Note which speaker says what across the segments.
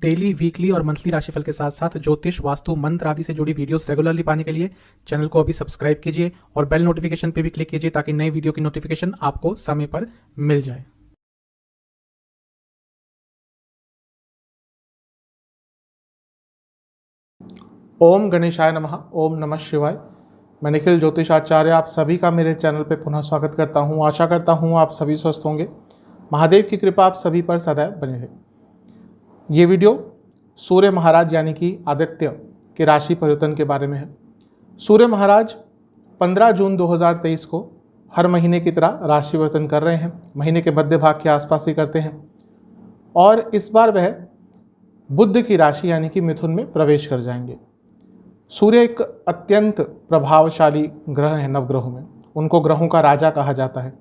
Speaker 1: Daily, weekly और monthly राशिफल के साथ साथ ज्योतिष, वास्तु, मंत्र आदि से जुड़ी वीडियोस रेगुलरली पाने के लिए चैनल को अभी सब्सक्राइब कीजिए और बेल नोटिफिकेशन पे भी क्लिक कीजिए ताकि नई वीडियो की नोटिफिकेशन आपको समय पर मिल जाए। ओम गणेशाय नमः। ओम नमः शिवाय। मैं निखिल ज्योतिषाचार्य आप सभी का मेरे चैनल पे पुनः स्वागत करता हूँ। आशा करता हूँ आप सभी स्वस्थ होंगे। महादेव की कृपा आप सभी पर सदैव बने रहे। ये वीडियो सूर्य महाराज यानी कि आदित्य के राशि परिवर्तन के बारे में है। सूर्य महाराज 15 जून 2023 को हर महीने की तरह राशि परिवर्तन कर रहे हैं। महीने के मध्य भाग के आसपास ही करते हैं और इस बार वह बुध की राशि यानी कि मिथुन में प्रवेश कर जाएंगे। सूर्य एक अत्यंत प्रभावशाली ग्रह है नवग्रहों में। उनको ग्रहों का राजा कहा जाता है।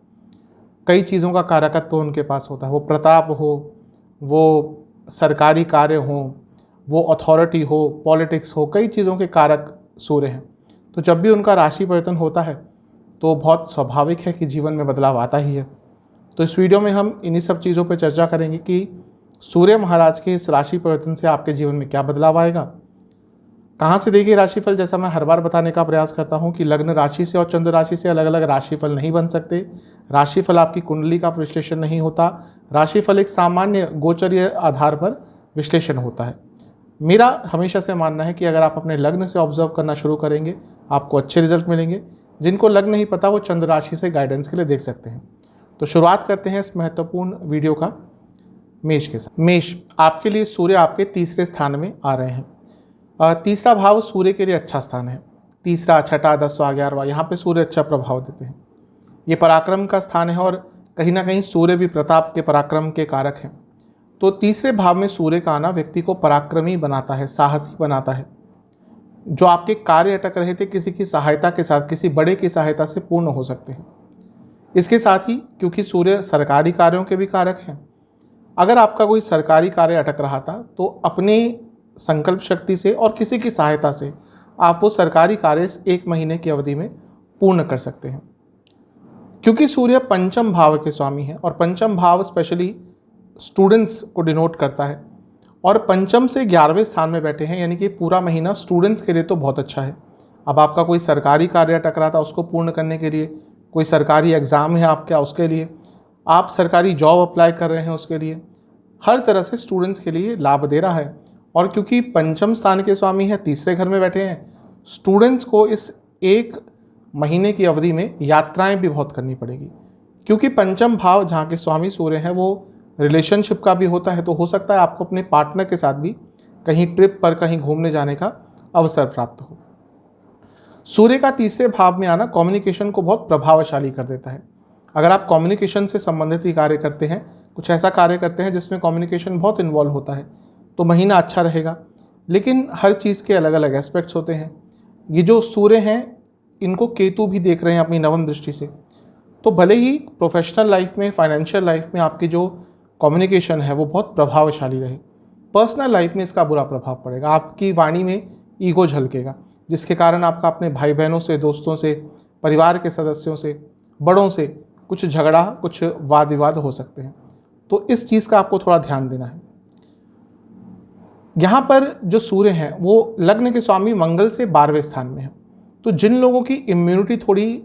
Speaker 1: कई चीज़ों का कारकत्व उनके पास होता है। वो प्रताप हो, वो सरकारी कार्य हो, वो अथॉरिटी हो, पॉलिटिक्स हो, कई चीज़ों के कारक सूर्य हैं। तो जब भी उनका राशि परिवर्तन होता है तो बहुत स्वाभाविक है कि जीवन में बदलाव आता ही है। तो इस वीडियो में हम इन्हीं सब चीज़ों पर चर्चा करेंगे कि सूर्य महाराज के इस राशि परिवर्तन से आपके जीवन में क्या बदलाव आएगा, कहाँ से देखिए राशिफल। जैसा मैं हर बार बताने का प्रयास करता हूँ कि लग्न राशि से और चंद्र राशि से अलग अलग राशिफल नहीं बन सकते। राशिफल आपकी कुंडली का विश्लेषण नहीं होता। राशिफल एक सामान्य गोचरीय आधार पर विश्लेषण होता है। मेरा हमेशा से मानना है कि अगर आप अपने लग्न से ऑब्जर्व करना शुरू करेंगे आपको अच्छे रिजल्ट मिलेंगे। जिनको लग्न नहीं पता वो चंद्र राशि से गाइडेंस के लिए देख सकते हैं। तो शुरुआत करते हैं इस महत्वपूर्ण वीडियो का मेष के साथ। मेष, आपके लिए सूर्य आपके तीसरे स्थान में आ रहे हैं। तीसरा भाव सूर्य के लिए अच्छा स्थान है। तीसरा, छठा, 10वां, 11वां, यहाँ पे सूर्य अच्छा प्रभाव देते हैं। ये पराक्रम का स्थान है और कहीं ना कहीं सूर्य भी प्रताप के, पराक्रम के कारक हैं। तो तीसरे भाव में सूर्य का आना व्यक्ति को पराक्रमी बनाता है, साहसी बनाता है। जो आपके कार्य अटक रहे थे किसी की सहायता के साथ, किसी बड़े की सहायता से पूर्ण हो सकते हैं। इसके साथ ही क्योंकि सूर्य सरकारी कार्यों के भी कारक हैं, अगर आपका कोई सरकारी कार्य अटक रहा था तो अपने संकल्प शक्ति से और किसी की सहायता से आप वो सरकारी कार्य 1 महीने की अवधि में पूर्ण कर सकते हैं। क्योंकि सूर्य पंचम भाव के स्वामी है और पंचम भाव स्पेशली स्टूडेंट्स को डिनोट करता है और पंचम से 11वें स्थान में बैठे हैं, यानी कि पूरा महीना स्टूडेंट्स के लिए तो बहुत अच्छा है। अब आपका कोई सरकारी कार्य अटक रहा था उसको पूर्ण करने के लिए, कोई सरकारी एग्ज़ाम है आपका उसके लिए, आप सरकारी जॉब अप्लाई कर रहे हैं उसके लिए, हर तरह से स्टूडेंट्स के लिए लाभ दे रहा है। और क्योंकि पंचम स्थान के स्वामी है, तीसरे घर में बैठे हैं, स्टूडेंट्स को इस 1 महीने की अवधि में यात्राएं भी बहुत करनी पड़ेगी। क्योंकि पंचम भाव जहाँ के स्वामी सूर्य हैं वो रिलेशनशिप का भी होता है। तो हो सकता है आपको अपने पार्टनर के साथ भी कहीं ट्रिप पर, कहीं घूमने जाने का अवसर प्राप्त हो। सूर्य का तीसरे भाव में आना कम्युनिकेशन को बहुत प्रभावशाली कर देता है। अगर आप कम्युनिकेशन से संबंधित ही कार्य करते हैं, कुछ ऐसा कार्य करते हैं जिसमें कम्युनिकेशन बहुत इन्वॉल्व होता है, तो महीना अच्छा रहेगा। लेकिन हर चीज़ के अलग अलग एस्पेक्ट्स होते हैं। ये जो सूर्य हैं इनको केतु भी देख रहे हैं अपनी नवम दृष्टि से। तो भले ही प्रोफेशनल लाइफ में, फाइनेंशियल लाइफ में आपकी जो कम्युनिकेशन है वो बहुत प्रभावशाली रहे, पर्सनल लाइफ में इसका बुरा प्रभाव पड़ेगा। आपकी वाणी में ईगो झलकेगा जिसके कारण आपका अपने भाई बहनों से, दोस्तों से, परिवार के सदस्यों से, बड़ों से कुछ झगड़ा, कुछ वाद विवाद हो सकते हैं। तो इस चीज़ का आपको थोड़ा ध्यान देना है। यहाँ पर जो सूर्य हैं वो लग्न के स्वामी मंगल से 12वें स्थान में है। तो जिन लोगों की इम्यूनिटी थोड़ी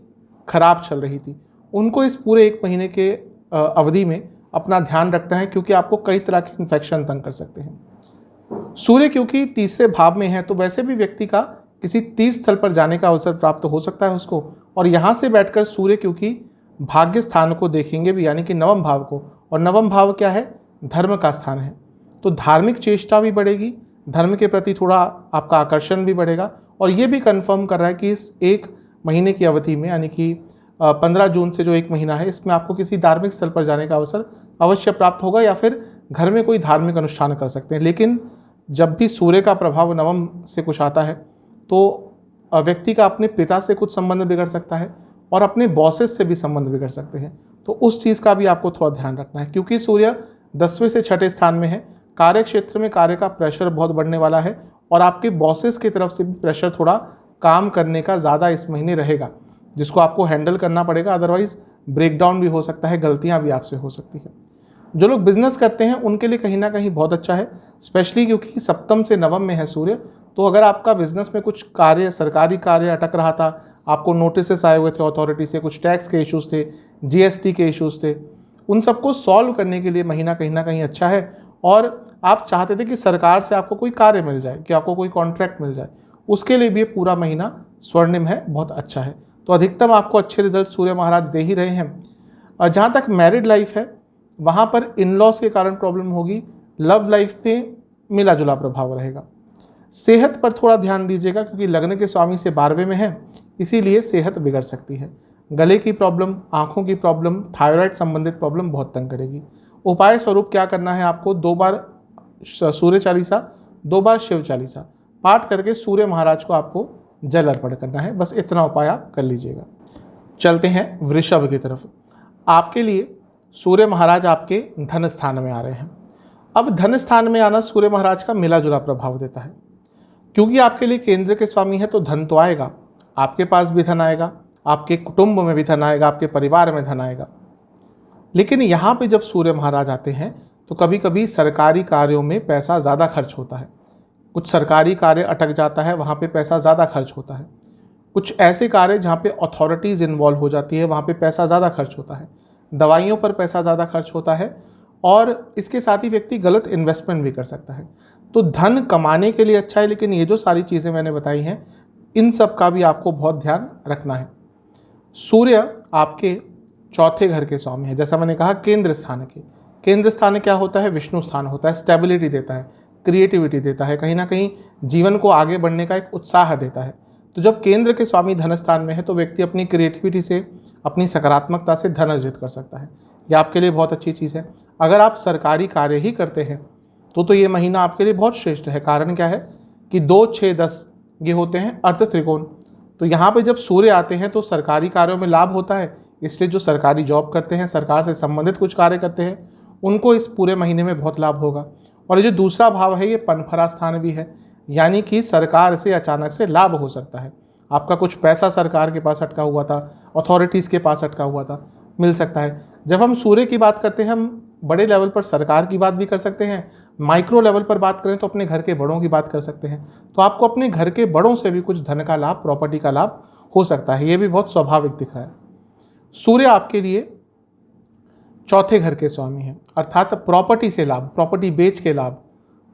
Speaker 1: खराब चल रही थी उनको इस पूरे 1 महीने के अवधि में अपना ध्यान रखना है, क्योंकि आपको कई तरह के इन्फेक्शन तंग कर सकते हैं। सूर्य क्योंकि तीसरे भाव में है तो वैसे भी व्यक्ति का किसी तीर्थ स्थल पर जाने का अवसर प्राप्त हो सकता है उसको। और यहाँ से बैठकर सूर्य क्योंकि भाग्य स्थान को देखेंगे भी, यानी कि नवम भाव को, और नवम भाव क्या है, धर्म का स्थान है। तो धार्मिक चेष्टा भी बढ़ेगी, धर्म के प्रति थोड़ा आपका आकर्षण भी बढ़ेगा। और ये भी कंफर्म कर रहा है कि इस 1 महीने की अवधि में, यानी कि 15 जून से जो 1 महीना है, इसमें आपको किसी धार्मिक स्थल पर जाने का अवसर अवश्य प्राप्त होगा या फिर घर में कोई धार्मिक अनुष्ठान कर सकते हैं। लेकिन जब भी सूर्य का प्रभाव नवम से कुछ आता है तो व्यक्ति का अपने पिता से कुछ संबंध बिगड़ सकता है और अपने बॉसेस से भी संबंध बिगड़ सकते हैं। तो उस चीज़ का भी आपको थोड़ा ध्यान रखना है। क्योंकि सूर्य 10वें से 6ठे स्थान में है, कार्य क्षेत्र में कार्य का प्रेशर बहुत बढ़ने वाला है और आपके बॉसेस की तरफ से भी प्रेशर थोड़ा काम करने का ज़्यादा इस महीने रहेगा, जिसको आपको हैंडल करना पड़ेगा। अदरवाइज़ ब्रेकडाउन भी हो सकता है, गलतियां भी आपसे हो सकती है। जो लोग बिजनेस करते हैं उनके लिए कहीं ना कहीं बहुत अच्छा है, स्पेशली क्योंकि सप्तम से नवम में है सूर्य। तो अगर आपका बिजनेस में कुछ कार्य, सरकारी कार्य अटक रहा था, आपको नोटिस आए हुए थे अथॉरिटी से, कुछ टैक्स के इश्यूज थे, जीएसटी के इश्यूज थे, उन सबको सॉल्व करने के लिए महीना कहीं ना कहीं अच्छा है। और आप चाहते थे कि सरकार से आपको कोई कार्य मिल जाए, कि आपको कोई कॉन्ट्रैक्ट मिल जाए, उसके लिए भी ये पूरा महीना स्वर्णिम है, बहुत अच्छा है। तो अधिकतम आपको अच्छे रिजल्ट सूर्य महाराज दे ही रहे हैं। और जहाँ तक मैरिड लाइफ है, वहाँ पर इन लॉज के कारण प्रॉब्लम होगी। लव लाइफ में मिला जुला प्रभाव रहेगा। सेहत पर थोड़ा ध्यान दीजिएगा, क्योंकि लग्न के स्वामी से 12वें में है, इसीलिए सेहत बिगड़ सकती है। गले की प्रॉब्लम, आँखों की प्रॉब्लम, थायराइड संबंधित प्रॉब्लम बहुत तंग करेगी। उपाय स्वरूप क्या करना है आपको, 2 बार सूर्य चालीसा, 2 बार शिव चालीसा पाठ करके सूर्य महाराज को आपको जल अर्पण करना है। बस इतना उपाय आप कर लीजिएगा। चलते हैं वृषभ की तरफ। आपके लिए सूर्य महाराज आपके धन स्थान में आ रहे हैं। अब धन स्थान में आना सूर्य महाराज का मिला जुला प्रभाव देता है, क्योंकि आपके लिए केंद्र के स्वामी है, तो धन तो आएगा, आपके पास भी धन आएगा, आपके कुटुंब में भी धन आएगा, आपके परिवार में धन आएगा। लेकिन यहाँ पे जब सूर्य महाराज आते हैं तो कभी कभी सरकारी कार्यों में पैसा ज़्यादा खर्च होता है। कुछ सरकारी कार्य अटक जाता है, वहाँ पे पैसा ज़्यादा खर्च होता है। कुछ ऐसे कार्य जहाँ पे अथॉरिटीज़ इन्वॉल्व हो जाती है, वहाँ पे पैसा ज़्यादा खर्च होता है। दवाइयों पर पैसा ज़्यादा खर्च होता है, और इसके साथ ही व्यक्ति गलत इन्वेस्टमेंट भी कर सकता है। तो धन कमाने के लिए अच्छा है, लेकिन ये जो सारी चीज़ें मैंने बताई हैं, इन सब का भी आपको बहुत ध्यान रखना है। सूर्य आपके चौथे घर के स्वामी है। जैसा मैंने कहा, केंद्र स्थान के, केंद्र स्थान क्या होता है, विष्णु स्थान होता है। स्टेबिलिटी देता है, क्रिएटिविटी देता है, कहीं ना कहीं जीवन को आगे बढ़ने का एक उत्साह देता है। तो जब केंद्र के स्वामी धन स्थान में है, तो व्यक्ति अपनी क्रिएटिविटी से, अपनी सकारात्मकता से धन अर्जित कर सकता है। यह आपके लिए बहुत अच्छी चीज़ है। अगर आप सरकारी कार्य ही करते हैं तो ये महीना आपके लिए बहुत श्रेष्ठ है। कारण क्या है कि 2, 6, 10 ये होते हैं अर्थ त्रिकोण। तो यहाँ पे जब सूर्य आते हैं तो सरकारी कार्यों में लाभ होता है, इसलिए जो सरकारी जॉब करते हैं, सरकार से संबंधित कुछ कार्य करते हैं, उनको इस पूरे महीने में बहुत लाभ होगा। और ये जो दूसरा भाव है, ये पनफरा स्थान भी है, यानी कि सरकार से अचानक से लाभ हो सकता है। आपका कुछ पैसा सरकार के पास अटका हुआ था, अथॉरिटीज़ के पास अटका हुआ था, मिल सकता है। जब हम सूर्य की बात करते हैं, हम बड़े लेवल पर सरकार की बात भी कर सकते हैं, माइक्रो लेवल पर बात करें तो अपने घर के बड़ों की बात कर सकते हैं। तो आपको अपने घर के बड़ों से भी कुछ धन का लाभ, प्रॉपर्टी का लाभ हो सकता है। ये भी बहुत स्वाभाविक दिख रहा है। सूर्य आपके लिए चौथे घर के स्वामी हैं, अर्थात प्रॉपर्टी से लाभ, प्रॉपर्टी बेच के लाभ,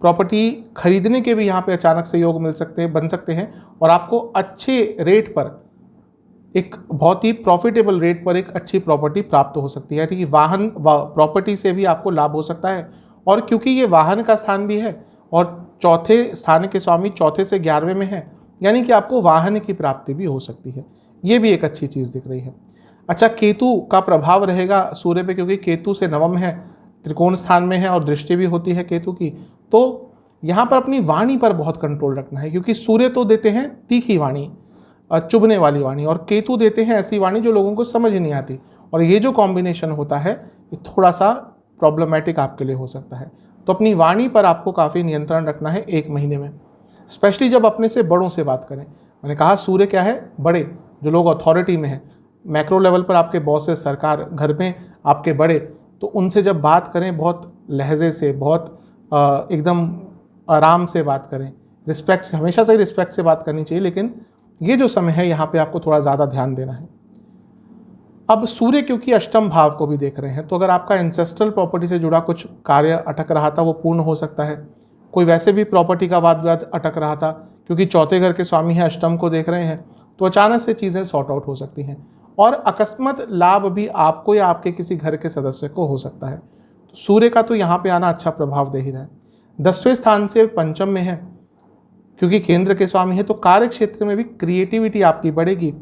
Speaker 1: प्रॉपर्टी खरीदने के भी यहाँ पे अचानक से योग मिल सकते हैं, बन सकते हैं। और आपको अच्छे रेट पर, एक बहुत ही प्रॉफिटेबल रेट पर एक अच्छी प्रॉपर्टी प्राप्त हो सकती है। ठीक है, वाहन प्रॉपर्टी से भी आपको लाभ हो सकता है। और क्योंकि ये वाहन का स्थान भी है और चौथे स्थान के स्वामी चौथे से 11वें में है, यानी कि आपको वाहन की प्राप्ति भी हो सकती है। ये भी एक अच्छी चीज़ दिख रही है। अच्छा, केतु का प्रभाव रहेगा सूर्य पे, क्योंकि केतु से नवम है, त्रिकोण स्थान में है और दृष्टि भी होती है केतु की। तो यहाँ पर अपनी वाणी पर बहुत कंट्रोल रखना है, क्योंकि सूर्य तो देते हैं तीखी वाणी, चुभने वाली वाणी, और केतु देते हैं ऐसी वाणी जो लोगों को समझ नहीं आती। और ये जो कॉम्बिनेशन होता है, ये थोड़ा सा प्रॉब्लमेटिक आपके लिए हो सकता है। तो अपनी वाणी पर आपको काफ़ी नियंत्रण रखना है एक महीने में, स्पेशली जब अपने से बड़ों से बात करें। मैंने कहा सूर्य क्या है, बड़े, जो लोग अथॉरिटी में हैं, मैक्रो लेवल पर आपके बॉसेस, सरकार, घर में आपके बड़े, तो उनसे जब बात करें बहुत लहजे से, बहुत एकदम आराम से बात करें, रिस्पेक्ट से, हमेशा से रिस्पेक्ट से बात करनी चाहिए। लेकिन ये जो समय है, यहाँ पे आपको थोड़ा ज़्यादा ध्यान देना है। अब सूर्य क्योंकि अष्टम भाव को भी देख रहे हैं, तो अगर आपका एंसेस्ट्रल प्रॉपर्टी से जुड़ा कुछ कार्य अटक रहा था, वो पूर्ण हो सकता है। कोई वैसे भी प्रॉपर्टी का वाद विवाद अटक रहा था, क्योंकि चौथे घर के स्वामी हैं, अष्टम को देख रहे हैं, तो अचानक से चीज़ें सॉर्ट आउट हो सकती हैं। और अकस्मात लाभ भी आपको या आपके किसी घर के सदस्य को हो सकता है। तो सूर्य का तो यहाँ पे आना अच्छा प्रभाव दे ही रहा है। 10वें स्थान से पंचम में है, क्योंकि केंद्र के स्वामी है, तो कार्य क्षेत्र में भी क्रिएटिविटी आपकी बढ़ेगी।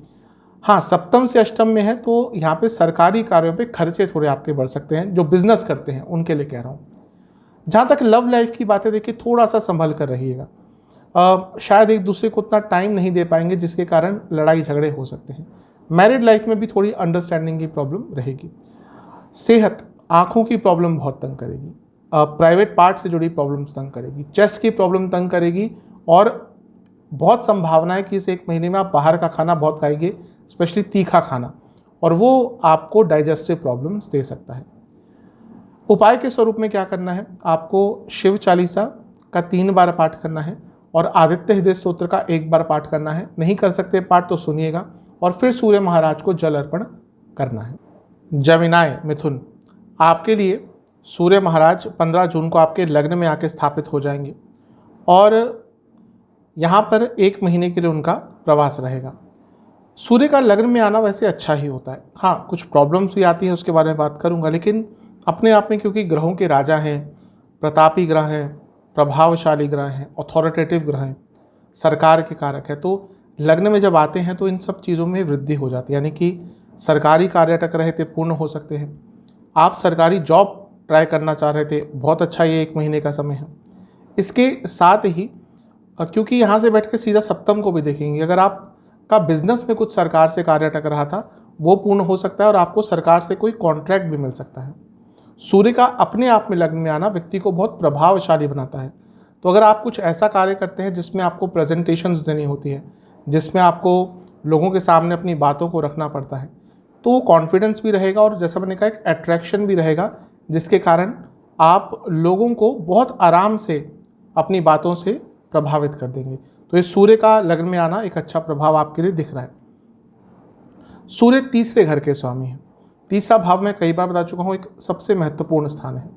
Speaker 1: हाँ, सप्तम से अष्टम में है, तो यहाँ पे सरकारी कार्यों पे खर्चे थोड़े आपके बढ़ सकते हैं, जो बिजनेस करते हैं उनके लिए कह रहा हूँ। जहाँ तक लव लाइफ की बातें, देखिए थोड़ा सा संभल कर रहिएगा। शायद एक दूसरे को उतना टाइम नहीं दे पाएंगे, जिसके कारण लड़ाई झगड़े हो सकते हैं। मैरिड लाइफ में भी थोड़ी अंडरस्टैंडिंग की प्रॉब्लम रहेगी। सेहत, आँखों की प्रॉब्लम बहुत तंग करेगी, प्राइवेट पार्ट से जुड़ी प्रॉब्लम्स तंग करेगी, चेस्ट की प्रॉब्लम तंग करेगी। और बहुत संभावना है कि इस एक महीने में आप बाहर का खाना बहुत खाएंगे, स्पेशली तीखा खाना, और वो आपको डाइजेस्टिव प्रॉब्लम्स दे सकता है। उपाय के स्वरूप में क्या करना है, आपको शिव चालीसा का 3 बार पाठ करना है और आदित्य हृदय स्तोत्र का 1 बार पाठ करना है। नहीं कर सकते पाठ तो सुनिएगा, और फिर सूर्य महाराज को जल अर्पण करना है। जमिनाय मिथुन, आपके लिए सूर्य महाराज 15 जून को आपके लग्न में आके स्थापित हो जाएंगे और यहाँ पर 1 महीने के लिए उनका प्रवास रहेगा। सूर्य का लग्न में आना वैसे अच्छा ही होता है, हाँ कुछ प्रॉब्लम्स भी आती हैं, उसके बारे में बात करूँगा, लेकिन अपने आप में क्योंकि ग्रहों के राजा हैं, प्रतापी ग्रह हैं, प्रभावशाली ग्रह हैं, अथॉरिटेटिव ग्रह हैं, सरकार के कारक है, तो लग्न में जब आते हैं तो इन सब चीज़ों में वृद्धि हो जाती है। यानी कि सरकारी कार्य अटक रहे थे, पूर्ण हो सकते हैं। आप सरकारी जॉब ट्राई करना चाह रहे थे, बहुत अच्छा ये 1 महीने का समय है। इसके साथ ही क्योंकि यहाँ से बैठ कर सीधा सप्तम को भी देखेंगे, अगर आपका बिजनेस में कुछ सरकार से कार्य अटक रहा था वो पूर्ण हो सकता है और आपको सरकार से कोई कॉन्ट्रैक्ट भी मिल सकता है। सूर्य का अपने आप में लग्न में आना व्यक्ति को बहुत प्रभावशाली बनाता है। तो अगर आप कुछ ऐसा कार्य करते हैं जिसमें आपको प्रेजेंटेशंस देनी होती है, जिसमें आपको लोगों के सामने अपनी बातों को रखना पड़ता है, तो वो कॉन्फिडेंस भी रहेगा और जैसा मैंने कहा एक अट्रैक्शन भी रहेगा, जिसके कारण आप लोगों को बहुत आराम से अपनी बातों से प्रभावित कर देंगे। तो ये सूर्य का लग्न में आना एक अच्छा प्रभाव आपके लिए दिख रहा है। सूर्य तीसरे घर के स्वामी हैं। तीसरा भाव मैं कई बार बता चुका हूँ, एक सबसे महत्वपूर्ण स्थान है।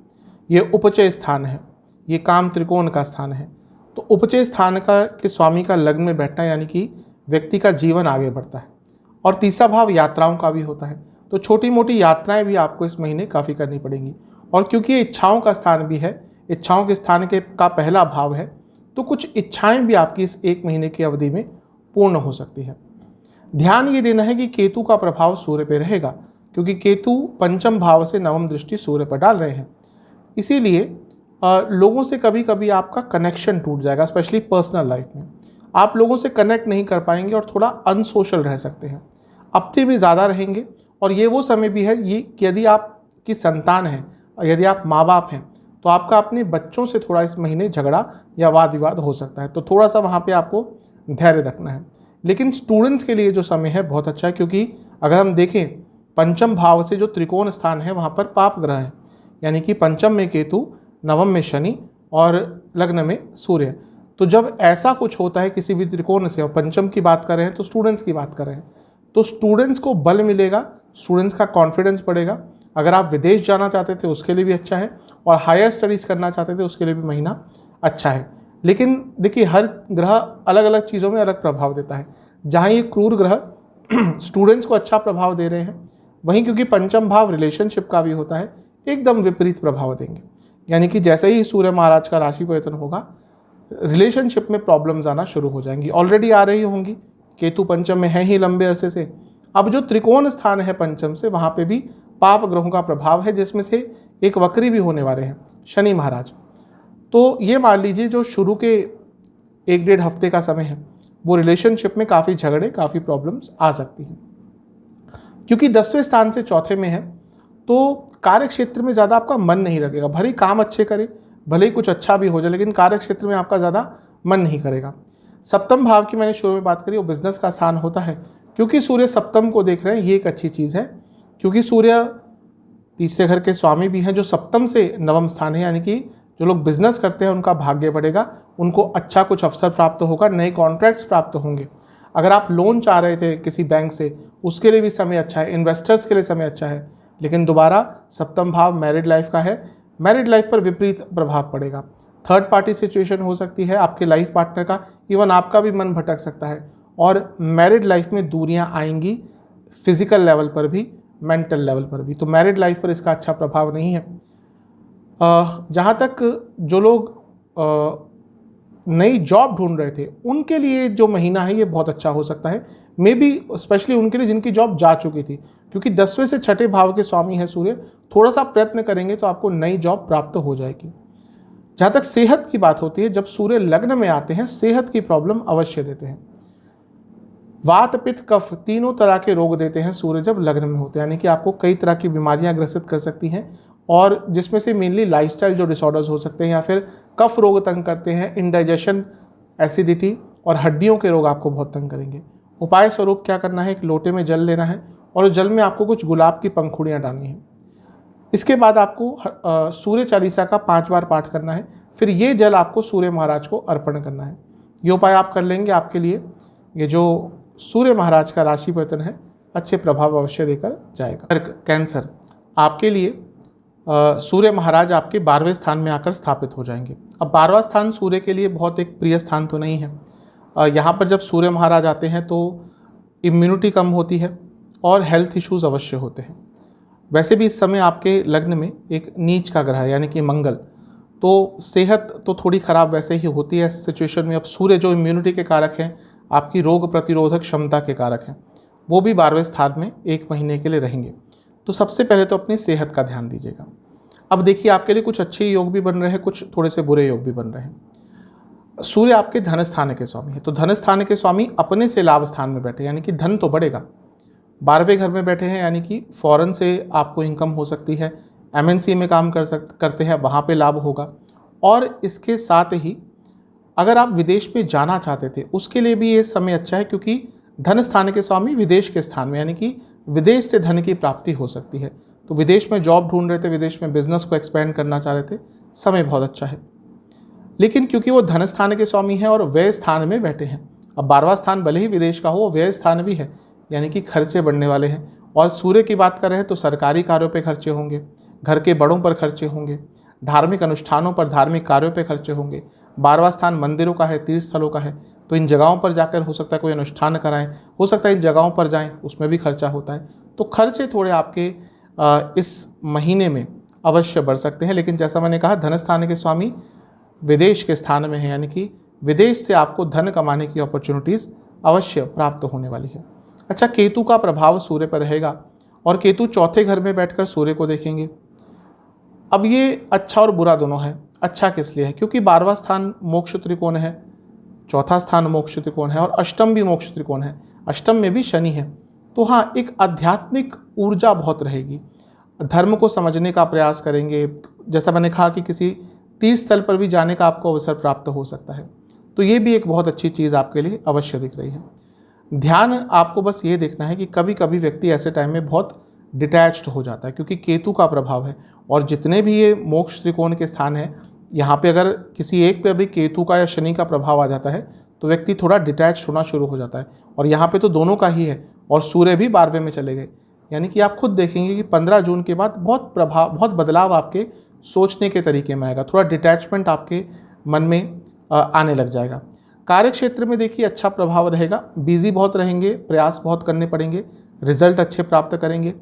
Speaker 1: ये उपचय स्थान है, ये काम त्रिकोण का स्थान है। तो उपचय स्थान का के स्वामी का लग्न में बैठना यानी कि व्यक्ति का जीवन आगे बढ़ता है। और तीसरा भाव यात्राओं का भी होता है, तो छोटी मोटी यात्राएं भी आपको इस महीने काफ़ी करनी पड़ेंगी। और क्योंकि ये इच्छाओं का स्थान भी है, इच्छाओं के स्थान का पहला भाव है, तो कुछ इच्छाएं भी आपकी इस 1 महीने की अवधि में पूर्ण हो सकती है। ध्यान ये देना है कि केतु का प्रभाव सूर्य पे रहेगा, क्योंकि केतु पंचम भाव से नवम दृष्टि सूर्य पर डाल रहे हैं। इसीलिए लोगों से कभी कभी आपका कनेक्शन टूट जाएगा, स्पेशली पर्सनल लाइफ में आप लोगों से कनेक्ट नहीं कर पाएंगे और थोड़ा अनसोशल रह सकते हैं, अपने भी ज़्यादा रहेंगे। और ये वो समय भी है ये कि यदि आपकी संतान है, यदि आप माँ बाप हैं, तो आपका अपने बच्चों से थोड़ा इस महीने झगड़ा या वाद विवाद हो सकता है, तो थोड़ा सा वहाँ पे आपको धैर्य रखना है। लेकिन स्टूडेंट्स के लिए जो समय है बहुत अच्छा है, क्योंकि अगर हम देखें पंचम भाव से जो त्रिकोण स्थान है वहाँ पर पाप ग्रह है, यानी कि पंचम में केतु, नवम में शनि और लग्न में सूर्य। तो जब ऐसा कुछ होता है किसी भी त्रिकोण से, और पंचम की बात कर रहे हैं तो स्टूडेंट्स की बात कर रहे हैं, तो स्टूडेंट्स को बल मिलेगा, स्टूडेंट्स का कॉन्फिडेंस बढ़ेगा। अगर आप विदेश जाना चाहते थे उसके लिए भी अच्छा है, और हायर स्टडीज़ करना चाहते थे उसके लिए भी महीना अच्छा है। लेकिन देखिए हर ग्रह अलग अलग चीज़ों में अलग प्रभाव देता है। जहाँ ये क्रूर ग्रह स्टूडेंट्स को अच्छा प्रभाव दे रहे हैं, वहीं क्योंकि पंचम भाव रिलेशनशिप का भी होता है, एकदम विपरीत प्रभाव देंगे। यानी कि जैसे ही सूर्य महाराज का राशि परिवर्तन होगा, रिलेशनशिप में प्रॉब्लम्स आना शुरू हो जाएंगी, ऑलरेडी आ रही होंगी। केतु पंचम में है ही लंबे अरसे से, अब जो त्रिकोण स्थान है पंचम से, वहाँ पे भी पाप ग्रहों का प्रभाव है, जिसमें से एक वक्री भी होने वाले हैं, शनि महाराज। तो ये मान लीजिए जो शुरू के 1-1.5 हफ्ते का समय है वो रिलेशनशिप में काफ़ी झगड़े, काफ़ी प्रॉब्लम्स आ सकती हैं। क्योंकि 10वें स्थान से चौथे में है, तो कार्य क्षेत्र में ज़्यादा आपका मन नहीं लगेगा। भले ही काम अच्छे करे, भले ही कुछ अच्छा भी हो जाए, लेकिन कार्य क्षेत्र में आपका ज़्यादा मन नहीं करेगा। सप्तम भाव की मैंने शुरू में बात करी, वो बिजनेस का स्थान होता है। क्योंकि सूर्य सप्तम को देख रहे हैं, ये एक अच्छी चीज़ है, क्योंकि सूर्य तीसरे घर के स्वामी भी हैं, जो सप्तम से नवम स्थान है। यानी कि जो लोग बिजनेस करते हैं उनका भाग्य बढ़ेगा, उनको अच्छा कुछ अवसर प्राप्त होगा, नए कॉन्ट्रैक्ट्स प्राप्त होंगे। अगर आप लोन चाह रहे थे किसी बैंक से, उसके लिए भी समय अच्छा है, इन्वेस्टर्स के लिए समय अच्छा है। लेकिन दोबारा सप्तम भाव मैरिड लाइफ का है, मैरिड लाइफ पर विपरीत प्रभाव पड़ेगा। थर्ड पार्टी सिचुएशन हो सकती है आपके लाइफ पार्टनर का, इवन आपका भी मन भटक सकता है, और मैरिड लाइफ में दूरियां आएंगी, फिजिकल लेवल पर भी, मेंटल लेवल पर भी। तो मैरिड लाइफ पर इसका अच्छा प्रभाव नहीं है। जहाँ तक जो लोग नई जॉब ढूंढ रहे थे उनके लिए जो महीना है ये बहुत अच्छा हो सकता है, मे बी स्पेशली उनके लिए जिनकी जॉब जा चुकी थी, क्योंकि 10वें से छठे भाव के स्वामी है सूर्य। थोड़ा सा प्रयत्न करेंगे तो आपको नई जॉब प्राप्त हो जाएगी। जहाँ तक सेहत की बात होती है, जब सूर्य लग्न में आते हैं सेहत की प्रॉब्लम अवश्य देते हैं। वात, पित्त, कफ तीनों तरह के रोग देते हैं सूर्य जब लग्न में होते हैं, यानी कि आपको कई तरह की बीमारियां ग्रसित कर सकती हैं, और जिसमें से मेनली लाइफस्टाइल जो डिसऑर्डर्स हो सकते हैं, या फिर कफ रोग तंग करते हैं, इंडाइजेशन, एसिडिटी और हड्डियों के रोग आपको बहुत तंग करेंगे। उपाय स्वरूप क्या करना है, एक लोटे में जल लेना है और उस जल में आपको कुछ गुलाब की पंखुड़ियाँ डालनी है। इसके बाद आपको सूर्य चालीसा का 5 बार पाठ करना है। फिर ये जल आपको सूर्य महाराज को अर्पण करना है। ये उपाय आप कर लेंगे, आपके लिए ये जो सूर्य महाराज का राशि परिवर्तन है अच्छे प्रभाव अवश्य देकर जाएगा। कैंसर, आपके लिए सूर्य महाराज आपके 12वें स्थान में आकर स्थापित हो जाएंगे। अब 12वां स्थान सूर्य के लिए बहुत एक प्रिय स्थान तो नहीं है। यहाँ पर जब सूर्य महाराज आते हैं तो इम्यूनिटी कम होती है और हेल्थ इश्यूज़ अवश्य होते हैं। वैसे भी इस समय आपके लग्न में एक नीच का ग्रह है यानी कि मंगल, तो सेहत तो थोड़ी ख़राब वैसे ही होती है इस सिचुएशन में। अब सूर्य जो इम्यूनिटी के कारक हैं, आपकी रोग प्रतिरोधक क्षमता के कारक हैं, वो भी 12वें स्थान में 1 महीने के लिए रहेंगे। तो सबसे पहले तो अपनी सेहत का ध्यान दीजिएगा। अब देखिए, आपके लिए कुछ अच्छे योग भी बन रहे हैं, कुछ थोड़े से बुरे योग भी बन रहे हैं। सूर्य आपके धन स्थान के स्वामी है, तो धन स्थान के स्वामी अपने से लाभ स्थान में बैठे, यानी कि धन तो बढ़ेगा। 12वें घर में बैठे हैं, यानी कि फॉरेन से आपको इनकम हो सकती है, MNC में काम करते हैं, वहाँ पे लाभ होगा। और इसके साथ ही अगर आप विदेश में जाना चाहते थे उसके लिए भी ये समय अच्छा है, क्योंकि धन स्थान के स्वामी विदेश के स्थान में, यानी कि विदेश से धन की प्राप्ति हो सकती है। तो विदेश में जॉब ढूंढ रहे थे, विदेश में बिजनेस को एक्सपेंड करना चाह रहे थे, समय बहुत अच्छा है। लेकिन क्योंकि वो धन स्थान के स्वामी हैं और व्यय स्थान में बैठे हैं, अब 12वां स्थान भले ही विदेश का हो, व्यय स्थान भी है, यानी कि खर्चे बढ़ने वाले हैं। और सूर्य की बात कर रहे हैं तो सरकारी कार्यों पे खर्चे होंगे, घर के बड़ों पर खर्चे होंगे, धार्मिक अनुष्ठानों पर, धार्मिक कार्यों पे खर्चे होंगे। 12वां स्थान मंदिरों का है, तीर्थ स्थलों का है, तो इन जगहों पर जाकर हो सकता है कोई अनुष्ठान कराएं, हो सकता है इन जगहों पर जाएं, उसमें भी खर्चा होता है। तो खर्चे थोड़े आपके इस महीने में अवश्य बढ़ सकते हैं। लेकिन जैसा मैंने कहा, धन स्थान के स्वामी विदेश के स्थान में है, यानी कि विदेश से आपको धन कमाने की अपॉर्चुनिटीज़ अवश्य प्राप्त होने वाली है। अच्छा, केतु का प्रभाव सूर्य पर रहेगा और केतु 4थे घर में बैठकर सूर्य को देखेंगे। अब ये अच्छा और बुरा दोनों है। अच्छा किस लिए है? क्योंकि 12वां स्थान मोक्ष त्रिकोण है, 4था स्थान मोक्ष त्रिकोण है और अष्टम भी मोक्ष त्रिकोण है, अष्टम में भी शनि है। तो हाँ, एक आध्यात्मिक ऊर्जा बहुत रहेगी, धर्म को समझने का प्रयास करेंगे। जैसा मैंने कहा कि किसी तीर्थ स्थल पर भी जाने का आपको अवसर प्राप्त हो सकता है, तो ये भी एक बहुत अच्छी चीज़ आपके लिए अवश्य दिख रही है। ध्यान आपको बस ये देखना है कि कभी कभी व्यक्ति ऐसे टाइम में बहुत डिटैच्ड हो जाता है, क्योंकि केतु का प्रभाव है। और जितने भी ये मोक्ष त्रिकोण के स्थान हैं, यहाँ पे अगर किसी एक पे भी केतु का या शनि का प्रभाव आ जाता है तो व्यक्ति थोड़ा डिटैच होना शुरू हो जाता है। और यहाँ पे तो दोनों का ही है, और सूर्य भी 12वें में चले गए, यानी कि आप खुद देखेंगे कि 15 जून के बाद बहुत बदलाव आपके सोचने के तरीके में आएगा, थोड़ा डिटैचमेंट आपके मन में आने लग जाएगा। कार्य क्षेत्र में देखिए अच्छा प्रभाव रहेगा, बिजी बहुत रहेंगे, प्रयास बहुत करने पड़ेंगे, रिजल्ट अच्छे प्राप्त करेंगे।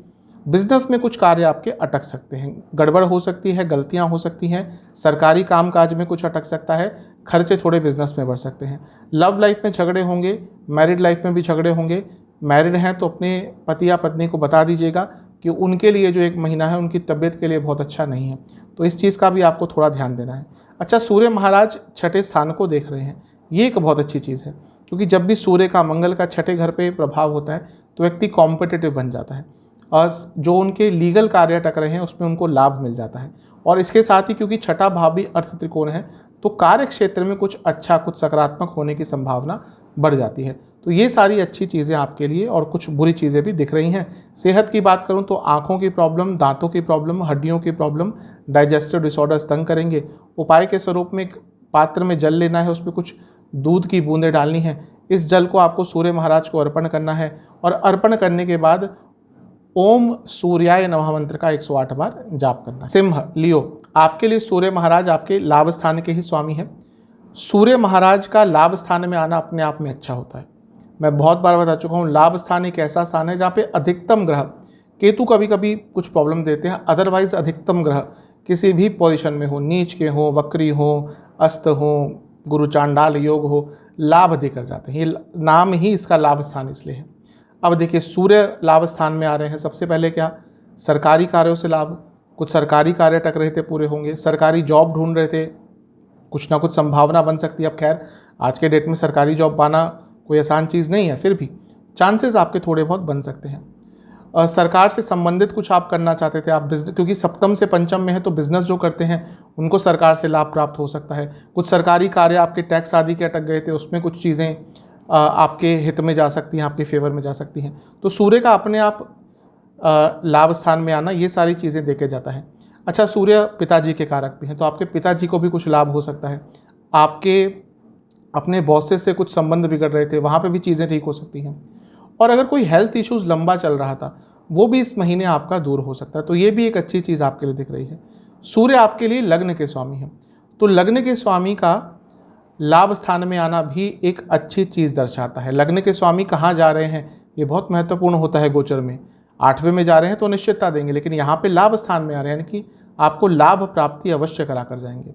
Speaker 1: बिजनेस में कुछ कार्य आपके अटक सकते हैं, गड़बड़ हो सकती है, गलतियां हो सकती हैं, सरकारी कामकाज में कुछ अटक सकता है, खर्चे थोड़े बिजनेस में बढ़ सकते हैं। लव लाइफ में झगड़े होंगे, मैरिड लाइफ में भी झगड़े होंगे। मैरिड हैं तो अपने पति या पत्नी को बता दीजिएगा कि उनके लिए जो 1 महीना है उनकी तबीयत के लिए बहुत अच्छा नहीं है, तो इस चीज़ का भी आपको थोड़ा ध्यान देना है। अच्छा, सूर्य महाराज 6ठे स्थान को देख रहे हैं, ये एक बहुत अच्छी चीज़ है, क्योंकि जब भी सूर्य का, मंगल का 6ठे घर पे प्रभाव होता है तो व्यक्ति कॉम्पिटिटिव बन जाता है और जो उनके लीगल कार्य अटक रहे हैं उसमें उनको लाभ मिल जाता है। और इसके साथ ही क्योंकि 6ठा भाव भी अर्थ त्रिकोण है, तो कार्य क्षेत्र में कुछ अच्छा, कुछ सकारात्मक होने की संभावना बढ़ जाती है। तो ये सारी अच्छी चीज़ें आपके लिए, और कुछ बुरी चीज़ें भी दिख रही हैं। सेहत की बात करूं तो आँखों की प्रॉब्लम, दांतों की प्रॉब्लम, हड्डियों की प्रॉब्लम, डाइजेस्टिव डिसऑर्डर्स तंग करेंगे। उपाय के स्वरूप में एक पात्र में जल लेना है, उसमें कुछ दूध की बूंदें डालनी है, इस जल को आपको सूर्य महाराज को अर्पण करना है और अर्पण करने के बाद ओम सूर्याय नमः मंत्र का 108 बार जाप करना है। सिंह, लियो, आपके लिए सूर्य महाराज आपके लाभ स्थान के ही स्वामी हैं। सूर्य महाराज का लाभ स्थान में आना अपने आप में अच्छा होता है। मैं बहुत बार बता चुका हूँ, लाभ स्थान एक ऐसा स्थान है जहाँ पे अधिकतम ग्रह, केतु कभी कभी कुछ प्रॉब्लम देते हैं, अदरवाइज अधिकतम ग्रह किसी भी पोजीशन में हो, नीच के हो, वक्री हो, अस्त हो, गुरु चांडाल योग हो, लाभ देकर जाते हैं। ये नाम ही इसका लाभ स्थान इसलिए है। अब देखिए, सूर्य लाभ स्थान में आ रहे हैं, सबसे पहले क्या, सरकारी कार्यों से लाभ, कुछ सरकारी कार्य अटक रहे थे पूरे होंगे, सरकारी जॉब ढूंढ रहे थे, कुछ ना कुछ संभावना बन सकती है। अब खैर आज के डेट में सरकारी जॉब पाना कोई आसान चीज़ नहीं है, फिर भी चांसेस आपके थोड़े बहुत बन सकते हैं। सरकार से संबंधित कुछ आप करना चाहते थे, आप बिजनेस, क्योंकि सप्तम से पंचम में है तो बिजनेस जो करते हैं उनको सरकार से लाभ प्राप्त हो सकता है। कुछ सरकारी कार्य आपके टैक्स आदि के अटक गए थे, उसमें कुछ चीज़ें आपके हित में जा सकती हैं, आपके फेवर में जा सकती हैं। तो सूर्य का अपने आप लाभ स्थान में आना, ये सारी चीज़ें देखे जाता है। अच्छा, सूर्य पिताजी के कारक भी हैं, तो आपके पिताजी को भी कुछ लाभ हो सकता है। आपके अपने बॉसेस से कुछ संबंध बिगड़ रहे थे, वहाँ पे भी चीज़ें ठीक हो सकती हैं। और अगर कोई हेल्थ इश्यूज़ लंबा चल रहा था, वो भी इस महीने आपका दूर हो सकता है, तो ये भी एक अच्छी चीज़ आपके लिए दिख रही है। सूर्य आपके लिए लग्न के स्वामी हैं, तो लग्न के स्वामी का लाभ स्थान में आना भी एक अच्छी चीज़ दर्शाता है। लग्न के स्वामी कहाँ जा रहे हैं, ये बहुत महत्वपूर्ण होता है गोचर में। 8वें में जा रहे हैं तो निश्चितता देंगे, लेकिन यहाँ पे लाभ स्थान में आ रहे हैं, यानी कि आपको लाभ प्राप्ति अवश्य करा कर जाएंगे।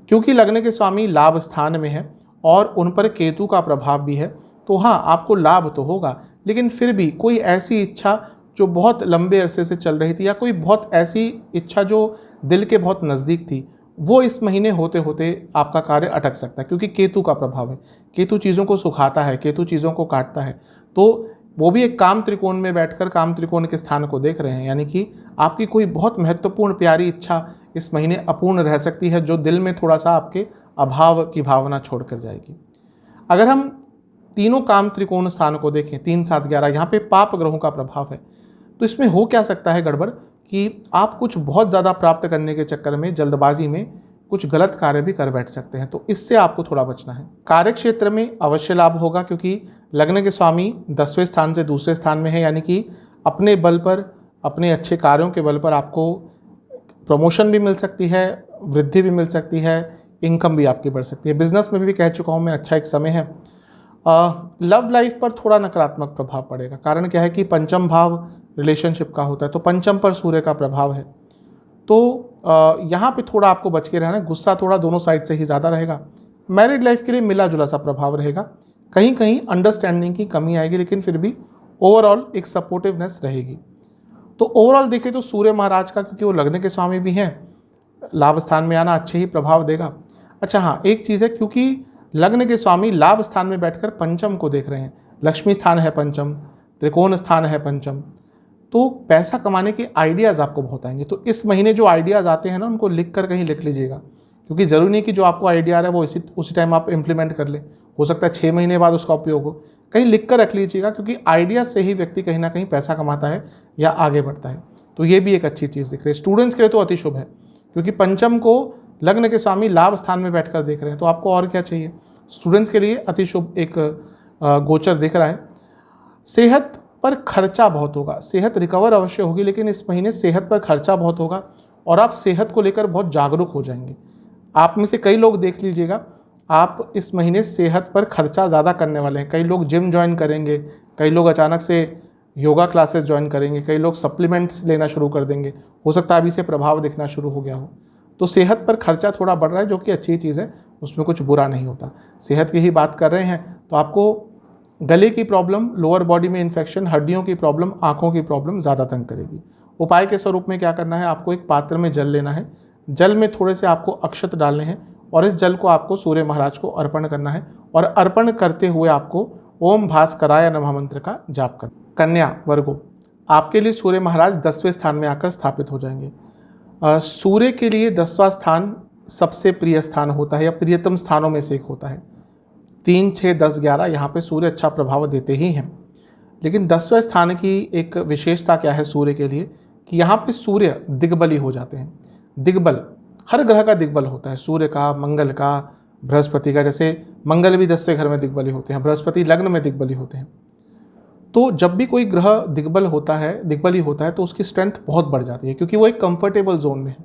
Speaker 1: क्योंकि लग्न के स्वामी लाभ स्थान में है और उन पर केतु का प्रभाव भी है, तो हाँ, आपको लाभ तो होगा, लेकिन फिर भी कोई ऐसी इच्छा जो बहुत लंबे अरसे से चल रही थी, या कोई बहुत ऐसी इच्छा जो दिल के बहुत नज़दीक थी, वो इस महीने होते होते आपका कार्य अटक सकता है, क्योंकि केतु का प्रभाव है। केतु चीज़ों को सुखाता है, केतु चीज़ों को काटता है, तो वो भी एक काम त्रिकोण में बैठकर काम त्रिकोण के स्थान को देख रहे हैं, यानी कि आपकी कोई बहुत महत्वपूर्ण प्यारी इच्छा इस महीने अपूर्ण रह सकती है, जो दिल में थोड़ा सा आपके अभाव की भावना छोड़ कर जाएगी। अगर हम तीनों काम त्रिकोण स्थान को देखें, 3, 7, 11, यहाँ पे पाप ग्रहों का प्रभाव है, तो इसमें हो क्या सकता है गड़बड़ कि आप कुछ बहुत ज़्यादा प्राप्त करने के चक्कर में, जल्दबाजी में कुछ गलत कार्य भी कर बैठ सकते हैं, तो इससे आपको थोड़ा बचना है। कार्य क्षेत्र में अवश्य लाभ होगा, क्योंकि लग्न के स्वामी 10वें स्थान से दूसरे स्थान में है, यानी कि अपने बल पर, अपने अच्छे कार्यों के बल पर आपको प्रमोशन भी मिल सकती है, वृद्धि भी मिल सकती है, इनकम भी आपकी बढ़ सकती है। बिजनेस में भी कह चुका हूँ मैं, अच्छा एक समय है। लव लाइफ पर थोड़ा नकारात्मक प्रभाव पड़ेगा। कारण क्या है कि पंचम भाव रिलेशनशिप का होता है, तो पंचम पर सूर्य का प्रभाव है, तो यहाँ पे थोड़ा आपको बच के रहना है। गुस्सा थोड़ा दोनों साइड से ही ज़्यादा रहेगा। मैरिड लाइफ के लिए मिला जुला सा प्रभाव रहेगा, कहीं कहीं अंडरस्टैंडिंग की कमी आएगी, लेकिन फिर भी ओवरऑल एक सपोर्टिवनेस रहेगी। तो ओवरऑल देखें तो सूर्य महाराज का, क्योंकि वो लग्न के स्वामी भी हैं, लाभ स्थान में आना अच्छे ही प्रभाव देगा। अच्छा हाँ, एक चीज़ है, क्योंकि लग्न के स्वामी लाभ स्थान में बैठकर पंचम को देख रहे हैं, लक्ष्मी स्थान है पंचम, त्रिकोण स्थान है पंचम, तो पैसा कमाने के आइडियाज़ आपको बहुत आएंगे। तो इस महीने जो आइडियाज़ आते हैं ना, उनको लिख कर कहीं लिख लीजिएगा, क्योंकि ज़रूरी नहीं कि जो आपको आइडिया आ रहा है वो उसी टाइम आप इम्प्लीमेंट कर ले, हो सकता है 6 महीने बाद उसका उपयोग हो। कहीं लिख कर रख लीजिएगा, क्योंकि आइडिया से ही व्यक्ति कहीं ना कहीं पैसा कमाता है या आगे बढ़ता है, तो ये भी एक अच्छी चीज़ दिख रही है। स्टूडेंट्स के लिए तो अति शुभ है, क्योंकि पंचम को लग्न के स्वामी लाभ स्थान में बैठकर देख रहे हैं, तो आपको और क्या चाहिए। स्टूडेंट्स के लिए अति शुभ एक गोचर दिख रहा है। सेहत पर खर्चा बहुत होगा, सेहत रिकवर अवश्य होगी, लेकिन इस महीने सेहत पर खर्चा बहुत होगा और आप सेहत को लेकर बहुत जागरूक हो जाएंगे। आप में से कई लोग देख लीजिएगा, आप इस महीने सेहत पर खर्चा ज़्यादा करने वाले हैं। कई लोग जिम ज्वाइन करेंगे, कई लोग अचानक से योगा क्लासेस ज्वाइन करेंगे, कई लोग सप्लीमेंट्स लेना शुरू कर देंगे, हो सकता है अभी से प्रभाव दिखना शुरू हो गया हो। तो सेहत पर खर्चा थोड़ा बढ़ रहा है, जो कि अच्छी चीज़ है, उसमें कुछ बुरा नहीं होता। सेहत की ही बात कर रहे हैं तो आपको गले की प्रॉब्लम, लोअर बॉडी में इन्फेक्शन, हड्डियों की प्रॉब्लम, आँखों की प्रॉब्लम ज़्यादा तंग करेगी। उपाय के स्वरूप में क्या करना है, आपको एक पात्र में जल लेना है, जल में थोड़े से आपको अक्षत डालने हैं और इस जल को आपको सूर्य महाराज को अर्पण करना है, और अर्पण करते हुए आपको ओम भास्कराय नमः मंत्र का जाप करना। कन्या वर्गो, आपके लिए सूर्य महाराज 10वें स्थान में आकर स्थापित हो जाएंगे। सूर्य के लिए 10वां स्थान सबसे प्रिय स्थान होता है, या प्रियतम स्थानों में से एक होता है। 3, 6, 10, 11 यहाँ पे सूर्य अच्छा प्रभाव देते ही हैं, लेकिन 10वें स्थान की एक विशेषता क्या है सूर्य के लिए, कि यहाँ पे सूर्य दिग्बली हो जाते हैं। दिग्बल हर ग्रह का दिग्बल होता है, सूर्य का, मंगल का, बृहस्पति का। जैसे मंगल भी 10वें घर में दिग्बली होते हैं, बृहस्पति लग्न में दिग्बली होते हैं। तो जब भी कोई ग्रह दिग्बली होता है तो उसकी स्ट्रेंथ बहुत बढ़ जाती है, क्योंकि वो एक कंफर्टेबल जोन में है।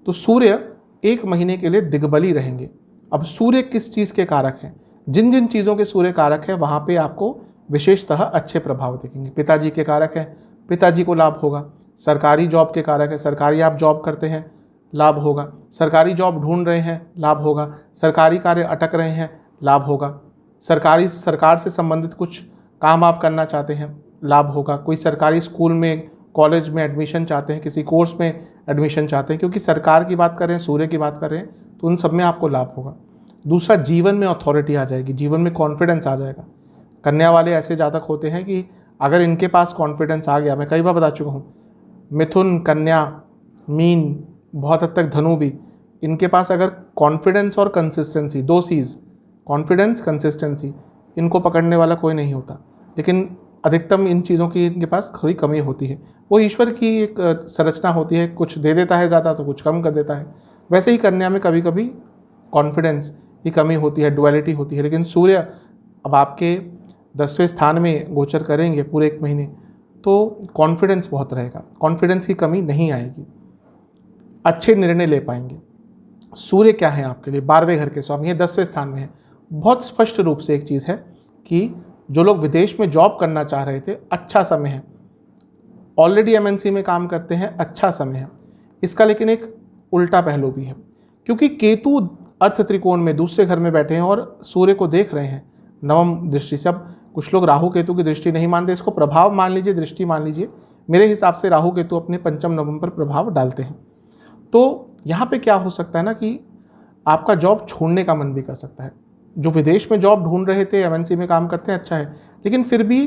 Speaker 1: तो सूर्य 1 महीने के लिए दिग्बली रहेंगे। अब सूर्य किस चीज़ के कारक हैं, जिन जिन चीज़ों के सूर्य कारक है वहाँ पे आपको विशेषतः अच्छे प्रभाव दिखेंगे। पिताजी के कारक हैं, पिताजी को लाभ होगा। सरकारी जॉब के कारक है, सरकारी आप जॉब करते हैं, लाभ होगा। सरकारी जॉब ढूंढ रहे हैं, लाभ होगा। सरकारी कार्य अटक रहे हैं, लाभ होगा। सरकार से संबंधित कुछ काम आप करना चाहते हैं, लाभ होगा। कोई सरकारी स्कूल में, कॉलेज में एडमिशन चाहते हैं, किसी कोर्स में एडमिशन चाहते हैं, क्योंकि सरकार की बात कर रहे हैं, सूर्य की बात कर रहे हैं, तो उन सब में आपको लाभ होगा। दूसरा, जीवन में अथॉरिटी आ जाएगी, जीवन में कॉन्फिडेंस आ जाएगा। कन्या वाले ऐसे जातक होते हैं कि अगर इनके पास कॉन्फिडेंस आ गया, मैं कई बार बता चुका हूँ, मिथुन, कन्या, मीन, बहुत हद तक धनु भी, इनके पास अगर कॉन्फिडेंस और कंसिस्टेंसी, 2 चीज़, कॉन्फिडेंस, कंसिस्टेंसी, इनको पकड़ने वाला कोई नहीं होता। लेकिन अधिकतम इन चीज़ों की इनके पास थोड़ी कमी होती है। वो ईश्वर की एक संरचना होती है, कुछ दे देता है ज़्यादा तो कुछ कम कर देता है। वैसे ही कन्या में कभी कभी कॉन्फिडेंस की कमी होती है, डुअलिटी होती है। लेकिन सूर्य अब आपके 10वें स्थान में गोचर करेंगे पूरे 1 महीने, तो कॉन्फिडेंस बहुत रहेगा, कॉन्फिडेंस की कमी नहीं आएगी, अच्छे निर्णय ले पाएंगे। सूर्य क्या है आपके लिए? 12वें घर के स्वामी है, 10वें स्थान में है। बहुत स्पष्ट रूप से एक चीज़ है कि जो लोग विदेश में जॉब करना चाह रहे थे, अच्छा समय है। ऑलरेडी एमएनसी में काम करते हैं, अच्छा समय है। इसका लेकिन एक उल्टा पहलू भी है, क्योंकि केतु अर्थ त्रिकोण में दूसरे घर में बैठे हैं और सूर्य को देख रहे हैं नवम दृष्टि से। अब कुछ लोग राहु केतु की दृष्टि नहीं मानते, इसको प्रभाव मान लीजिए, दृष्टि मान लीजिए। मेरे हिसाब से राहु केतु अपने 5 नवम पर प्रभाव डालते हैं। तो यहाँ पे क्या हो सकता है ना कि आपका जॉब छोड़ने का मन भी कर सकता है। जो विदेश में जॉब ढूंढ रहे थे, एमएनसी में काम करते हैं, अच्छा है, लेकिन फिर भी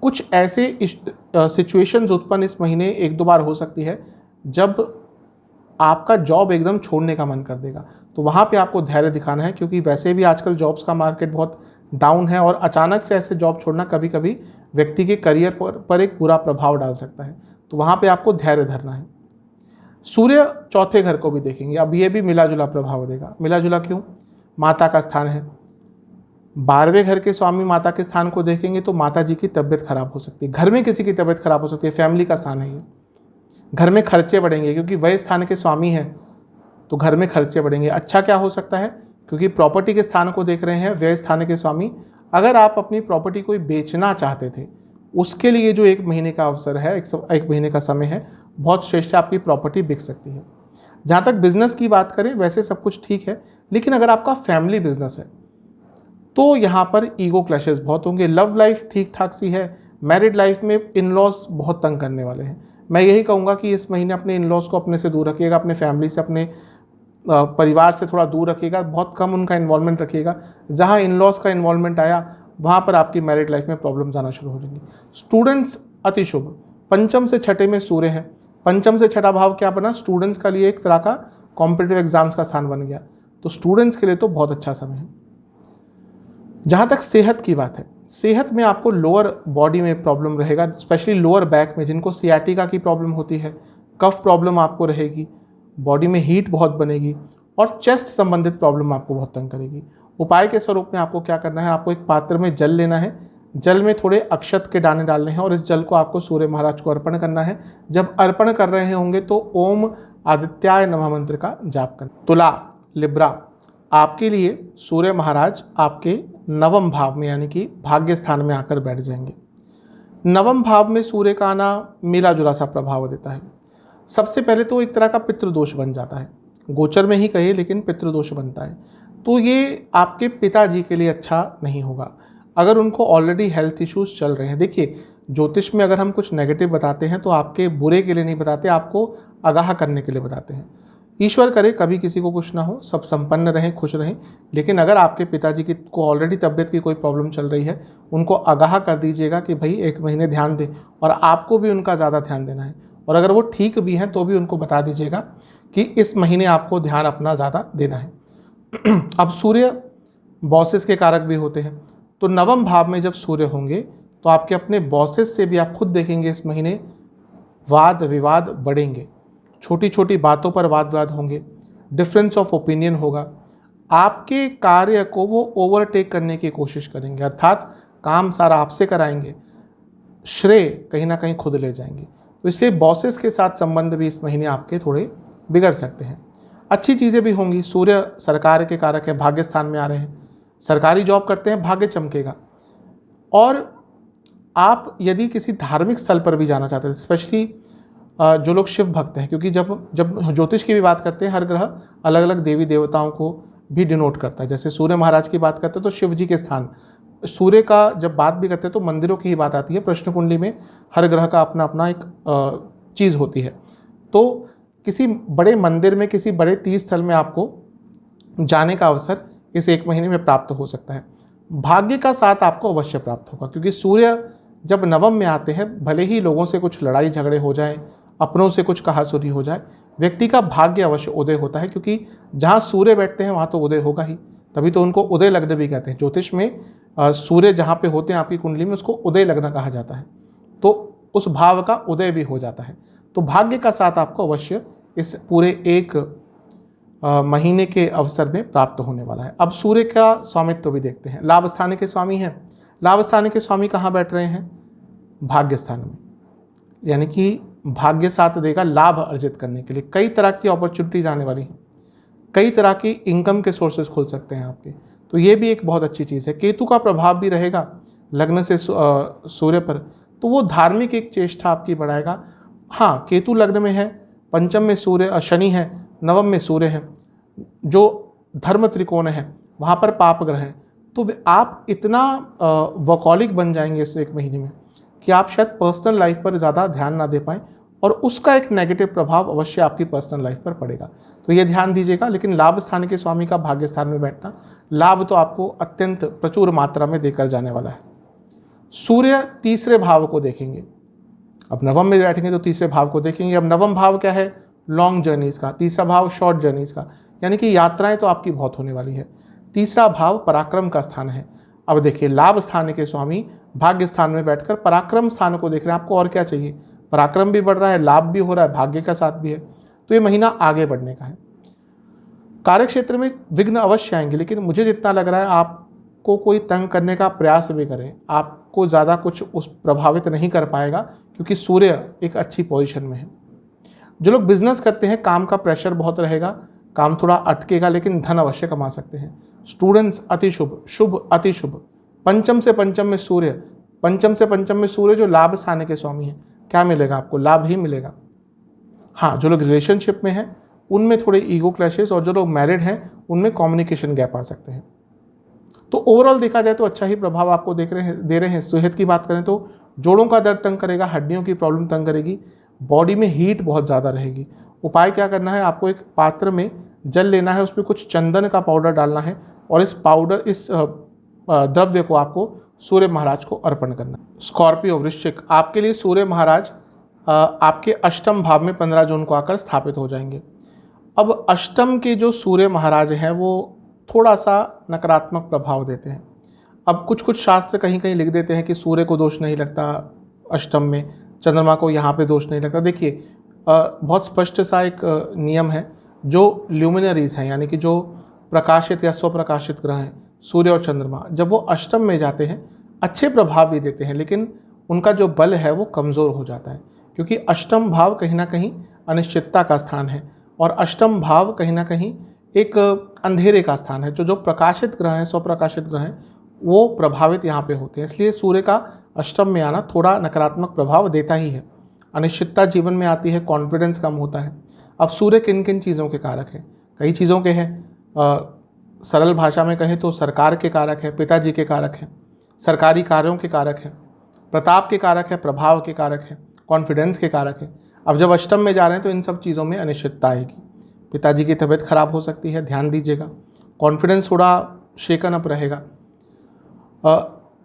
Speaker 1: कुछ ऐसे सिचुएशंस उत्पन्न इस महीने 1-2 बार हो सकती है जब आपका जॉब एकदम छोड़ने का मन कर देगा। तो वहाँ पे आपको धैर्य दिखाना है, क्योंकि वैसे भी आजकल जॉब्स का मार्केट बहुत डाउन है और अचानक से ऐसे जॉब छोड़ना कभी कभी व्यक्ति के करियर पर एक बुरा प्रभाव डाल सकता है। तो वहाँ पे आपको धैर्य धरना है। सूर्य 4थे घर को भी देखेंगे, अब ये भी मिला जुला प्रभाव देगा। मिला जुला क्यों? माता का स्थान है, 12वें घर के स्वामी माता के स्थान को देखेंगे तो माता जी की तबीयत खराब हो सकती है, घर में किसी की तबीयत खराब हो सकती है, फैमिली का स्थान है ये। घर में खर्चे बढ़ेंगे, क्योंकि वह स्थान के स्वामी हैं तो घर में खर्चे बढ़ेंगे। अच्छा क्या हो सकता है? क्योंकि प्रॉपर्टी के स्थान को देख रहे हैं व्यय स्थान के स्वामी। अगर आप अपनी प्रॉपर्टी कोई बेचना चाहते थे, उसके लिए जो 1 महीने का अवसर है, 1 महीने का समय है, बहुत श्रेष्ठ है, आपकी प्रॉपर्टी बिक सकती है। जहाँ तक बिजनेस की बात करें, वैसे सब कुछ ठीक है, लेकिन अगर आपका फैमिली बिजनेस है तो यहाँ पर ईगो क्लैशेस बहुत होंगे। लव लाइफ ठीक ठाक सी है, मैरिड लाइफ में इन लॉज बहुत तंग करने वाले हैं। मैं यही कहूँगा कि इस महीने अपने इन लॉज को अपने से दूर रखिएगा, अपने फैमिली से, अपने परिवार से थोड़ा दूर रखिएगा, बहुत कम उनका इन्वॉल्वमेंट रखिएगा। जहाँ इन लॉज का इन्वॉल्वमेंट आया, वहाँ पर आपकी मैरिड लाइफ में प्रॉब्लम्स आना शुरू हो जाएंगी। स्टूडेंट्स अति शुभ, 5 से 6 में सूर्य है। 5 से 6 भाव क्या बना? स्टूडेंट्स का लिए एक तरह का कॉम्पिटिटिव एग्जाम्स का स्थान बन गया। तो स्टूडेंट्स के लिए तो बहुत अच्छा समय है। जहाँ तक सेहत की बात है, सेहत में आपको लोअर बॉडी में प्रॉब्लम रहेगा, स्पेशली लोअर बैक में। जिनको सियाटिका की प्रॉब्लम होती है, कफ प्रॉब्लम आपको रहेगी, बॉडी में हीट बहुत बनेगी और चेस्ट संबंधित प्रॉब्लम आपको बहुत तंग करेगी। उपाय के स्वरूप में आपको क्या करना है? आपको एक पात्र में जल लेना है, जल में थोड़े अक्षत के दाने डालने हैं और इस जल को आपको सूर्य महाराज को अर्पण करना है। जब अर्पण कर रहे होंगे तो ओम आदित्याय नमः मंत्र का जाप करना। तुला, लिब्रा, आपके लिए सूर्य महाराज आपके 9वें भाव में यानी कि भाग्य स्थान में आकर बैठ जाएंगे। 9वें भाव में सूर्य का आना मिला जुला सा प्रभाव देता है। सबसे पहले तो एक तरह का पितृदोष बन जाता है, गोचर में ही कहिए लेकिन पितृदोष बनता है। तो ये आपके पिताजी के लिए अच्छा नहीं होगा अगर उनको ऑलरेडी हेल्थ इश्यूज चल रहे हैं। देखिए, ज्योतिष में अगर हम कुछ नेगेटिव बताते हैं तो आपके बुरे के लिए नहीं बताते, आपको आगाह करने के लिए बताते हैं। ईश्वर करे कभी किसी को कुछ ना हो, सब संपन्न रहें, खुश रहें। लेकिन अगर आपके पिताजी की को ऑलरेडी तबीयत की कोई प्रॉब्लम चल रही है, उनको आगाह कर दीजिएगा कि भाई 1 महीने ध्यान दें, और आपको भी उनका ज़्यादा ध्यान देना है। और अगर वो ठीक भी हैं तो भी उनको बता दीजिएगा कि इस महीने आपको ध्यान अपना ज़्यादा देना है। अब सूर्य बॉसेस के कारक भी होते हैं, तो 9वें भाव में जब सूर्य होंगे तो आपके अपने बॉसेस से भी आप खुद देखेंगे इस महीने वाद विवाद बढ़ेंगे, छोटी छोटी बातों पर वाद विवाद होंगे, डिफरेंस ऑफ ओपिनियन होगा, आपके कार्य को वो ओवरटेक करने की कोशिश करेंगे, अर्थात काम सारा आपसे कराएंगे, श्रेय कहीं ना कहीं खुद ले जाएंगे। तो इसलिए बॉसेस के साथ संबंध भी इस महीने आपके थोड़े बिगड़ सकते हैं। अच्छी चीज़ें भी होंगी, सूर्य सरकार के कारक है, भाग्य स्थान में आ रहे हैं, सरकारी जॉब करते हैं, भाग्य चमकेगा। और आप यदि किसी धार्मिक स्थल पर भी जाना चाहते हैं, स्पेशली जो लोग शिव भक्त हैं, क्योंकि जब ज्योतिष की भी बात करते हैं, हर ग्रह अलग अलग देवी देवताओं को भी डिनोट करता है। जैसे सूर्य महाराज की बात करते हैं तो शिव जी के स्थान, सूर्य का जब बात भी करते हैं तो मंदिरों की ही बात आती है। प्रश्न कुंडली में हर ग्रह का अपना अपना एक चीज़ होती है। तो किसी बड़े मंदिर में, किसी बड़े तीर्थ स्थल में आपको जाने का अवसर इस 1 महीने में प्राप्त हो सकता है। भाग्य का साथ आपको अवश्य प्राप्त होगा, क्योंकि सूर्य जब 9वें में आते हैं, भले ही लोगों से कुछ लड़ाई झगड़े हो जाए, अपनों से कुछ कहासुनी हो जाए, व्यक्ति का भाग्य अवश्य उदय होता है, क्योंकि जहाँ सूर्य बैठते हैं वहाँ तो उदय होगा ही। तभी तो उनको उदय लग्न भी कहते हैं। ज्योतिष में सूर्य जहाँ पे होते हैं आपकी कुंडली में, उसको उदय लग्न कहा जाता है। तो उस भाव का उदय भी हो जाता है। तो भाग्य का साथ आपको अवश्य इस पूरे एक महीने के अवसर में प्राप्त होने वाला है। अब सूर्य का स्वामित्व भी देखते हैं। लाभ स्थान के स्वामी हैं। लाभ स्थान के स्वामी कहाँ बैठ रहे हैं? भाग्य स्थान में, यानी कि भाग्य साथ देगा लाभ अर्जित करने के लिए। कई तरह की अपॉर्चुनिटीज आने वाली हैं, कई तरह की इनकम के सोर्सेज खुल सकते हैं आपके। तो ये भी एक बहुत अच्छी चीज़ है। केतु का प्रभाव भी रहेगा लग्न से सूर्य पर, तो वो धार्मिक एक चेष्टा आपकी बढ़ाएगा। हाँ, केतु लग्न में है, पंचम में सूर्य शनि है, नवम में सूर्य है, जो धर्म त्रिकोण है वहाँ पर पाप ग्रह है। तो आप इतना वॉकॉलिक बन जाएंगे इस एक महीने में कि आप शायद पर्सनल लाइफ पर ज़्यादा ध्यान ना दे पाएँ, और उसका एक नेगेटिव प्रभाव अवश्य आपकी पर्सनल लाइफ पर पड़ेगा। तो ये ध्यान दीजिएगा। लेकिन लाभ स्थान के स्वामी का भाग्य स्थान में बैठना लाभ तो आपको अत्यंत प्रचुर मात्रा में देकर जाने वाला है। सूर्य तीसरे भाव को देखेंगे। अब नवम में बैठेंगे तो तीसरे भाव को देखेंगे। अब नवम भाव क्या है? लॉन्ग जर्नीज़ का। तीसरा भाव शॉर्ट जर्नीज़ का, यानी कि यात्राएं तो आपकी बहुत होने वाली है। तीसरा भाव पराक्रम का स्थान है। अब देखिए, लाभ स्थान के स्वामी भाग्य स्थान में बैठकर पराक्रम स्थान को देख रहे हैं। आपको और क्या चाहिए? पराक्रम भी बढ़ रहा है, लाभ भी हो रहा है, भाग्य का साथ भी है। तो ये महीना आगे बढ़ने का है। कार्य क्षेत्र में विघ्न अवश्य आएंगे, लेकिन मुझे जितना लग रहा है आपको कोई तंग करने का प्रयास भी करे, आपको ज़्यादा कुछ उस प्रभावित नहीं कर पाएगा, क्योंकि सूर्य एक अच्छी पोजीशन में है। जो लोग बिजनेस करते हैं, काम का प्रेशर बहुत रहेगा, काम थोड़ा अटकेगा, लेकिन धन अवश्य कमा सकते हैं। स्टूडेंट्स अति शुभ, शुभ अति शुभ। पंचम से पंचम में सूर्य, पंचम से पंचम में सूर्य जो लाभ स्थान के स्वामी है, क्या मिलेगा आपको? लाभ ही मिलेगा। हाँ, जो लोग रिलेशनशिप में हैं उनमें थोड़े ईगो क्लैशेस, और जो लोग मैरिड हैं उनमें कम्युनिकेशन गैप आ सकते हैं। तो ओवरऑल देखा जाए तो अच्छा ही प्रभाव आपको दे रहे हैं। सेहत की बात करें तो जोड़ों का दर्द तंग करेगा, हड्डियों की प्रॉब्लम तंग करेगी, बॉडी में हीट बहुत ज़्यादा रहेगी। उपाय क्या करना है? आपको एक पात्र में जल लेना है, उसमें कुछ चंदन का पाउडर डालना है, और इस द्रव्य को आपको सूर्य महाराज को अर्पण करना है। स्कॉर्पियो वृश्चिक, आपके लिए सूर्य महाराज आपके अष्टम भाव में 15 जून को आकर स्थापित हो जाएंगे। अब अष्टम के जो सूर्य महाराज हैं वो थोड़ा सा नकारात्मक प्रभाव देते हैं। अब कुछ शास्त्र कहीं कहीं लिख देते हैं कि सूर्य को दोष नहीं लगता अष्टम में, चंद्रमा को यहाँ पे दोष नहीं लगता। देखिए, बहुत स्पष्ट सा एक नियम है। जो ल्यूमिनरीज हैं, यानी कि जो प्रकाशित या स्वप्रकाशित ग्रह हैं, सूर्य और चंद्रमा, जब वो अष्टम में जाते हैं अच्छे प्रभाव भी देते हैं, लेकिन उनका जो बल है वो कमज़ोर हो जाता है, क्योंकि अष्टम भाव कहीं ना कहीं अनिश्चितता का स्थान है, और अष्टम भाव कहीं ना कहीं एक अंधेरे का स्थान है। जो प्रकाशित ग्रह हैं, स्वप्रकाशित ग्रह हैं, वो प्रभावित यहाँ पे होते हैं। इसलिए सूर्य का अष्टम में आना थोड़ा नकारात्मक प्रभाव देता ही है। अनिश्चितता जीवन में आती है, कॉन्फिडेंस कम होता है। अब सूर्य किन किन चीज़ों के कारक है? कई चीज़ों के हैं। सरल भाषा में कहें तो सरकार के कारक है, पिताजी के कारक हैं, सरकारी कार्यों के कारक हैं, प्रताप के कारक है, प्रभाव के कारक है, कॉन्फिडेंस के कारक है। अब जब अष्टम में जा रहे हैं तो इन सब चीज़ों में अनिश्चितता आएगी। पिताजी की तबीयत खराब हो सकती है, ध्यान दीजिएगा। कॉन्फिडेंस थोड़ा शेकन अप रहेगा।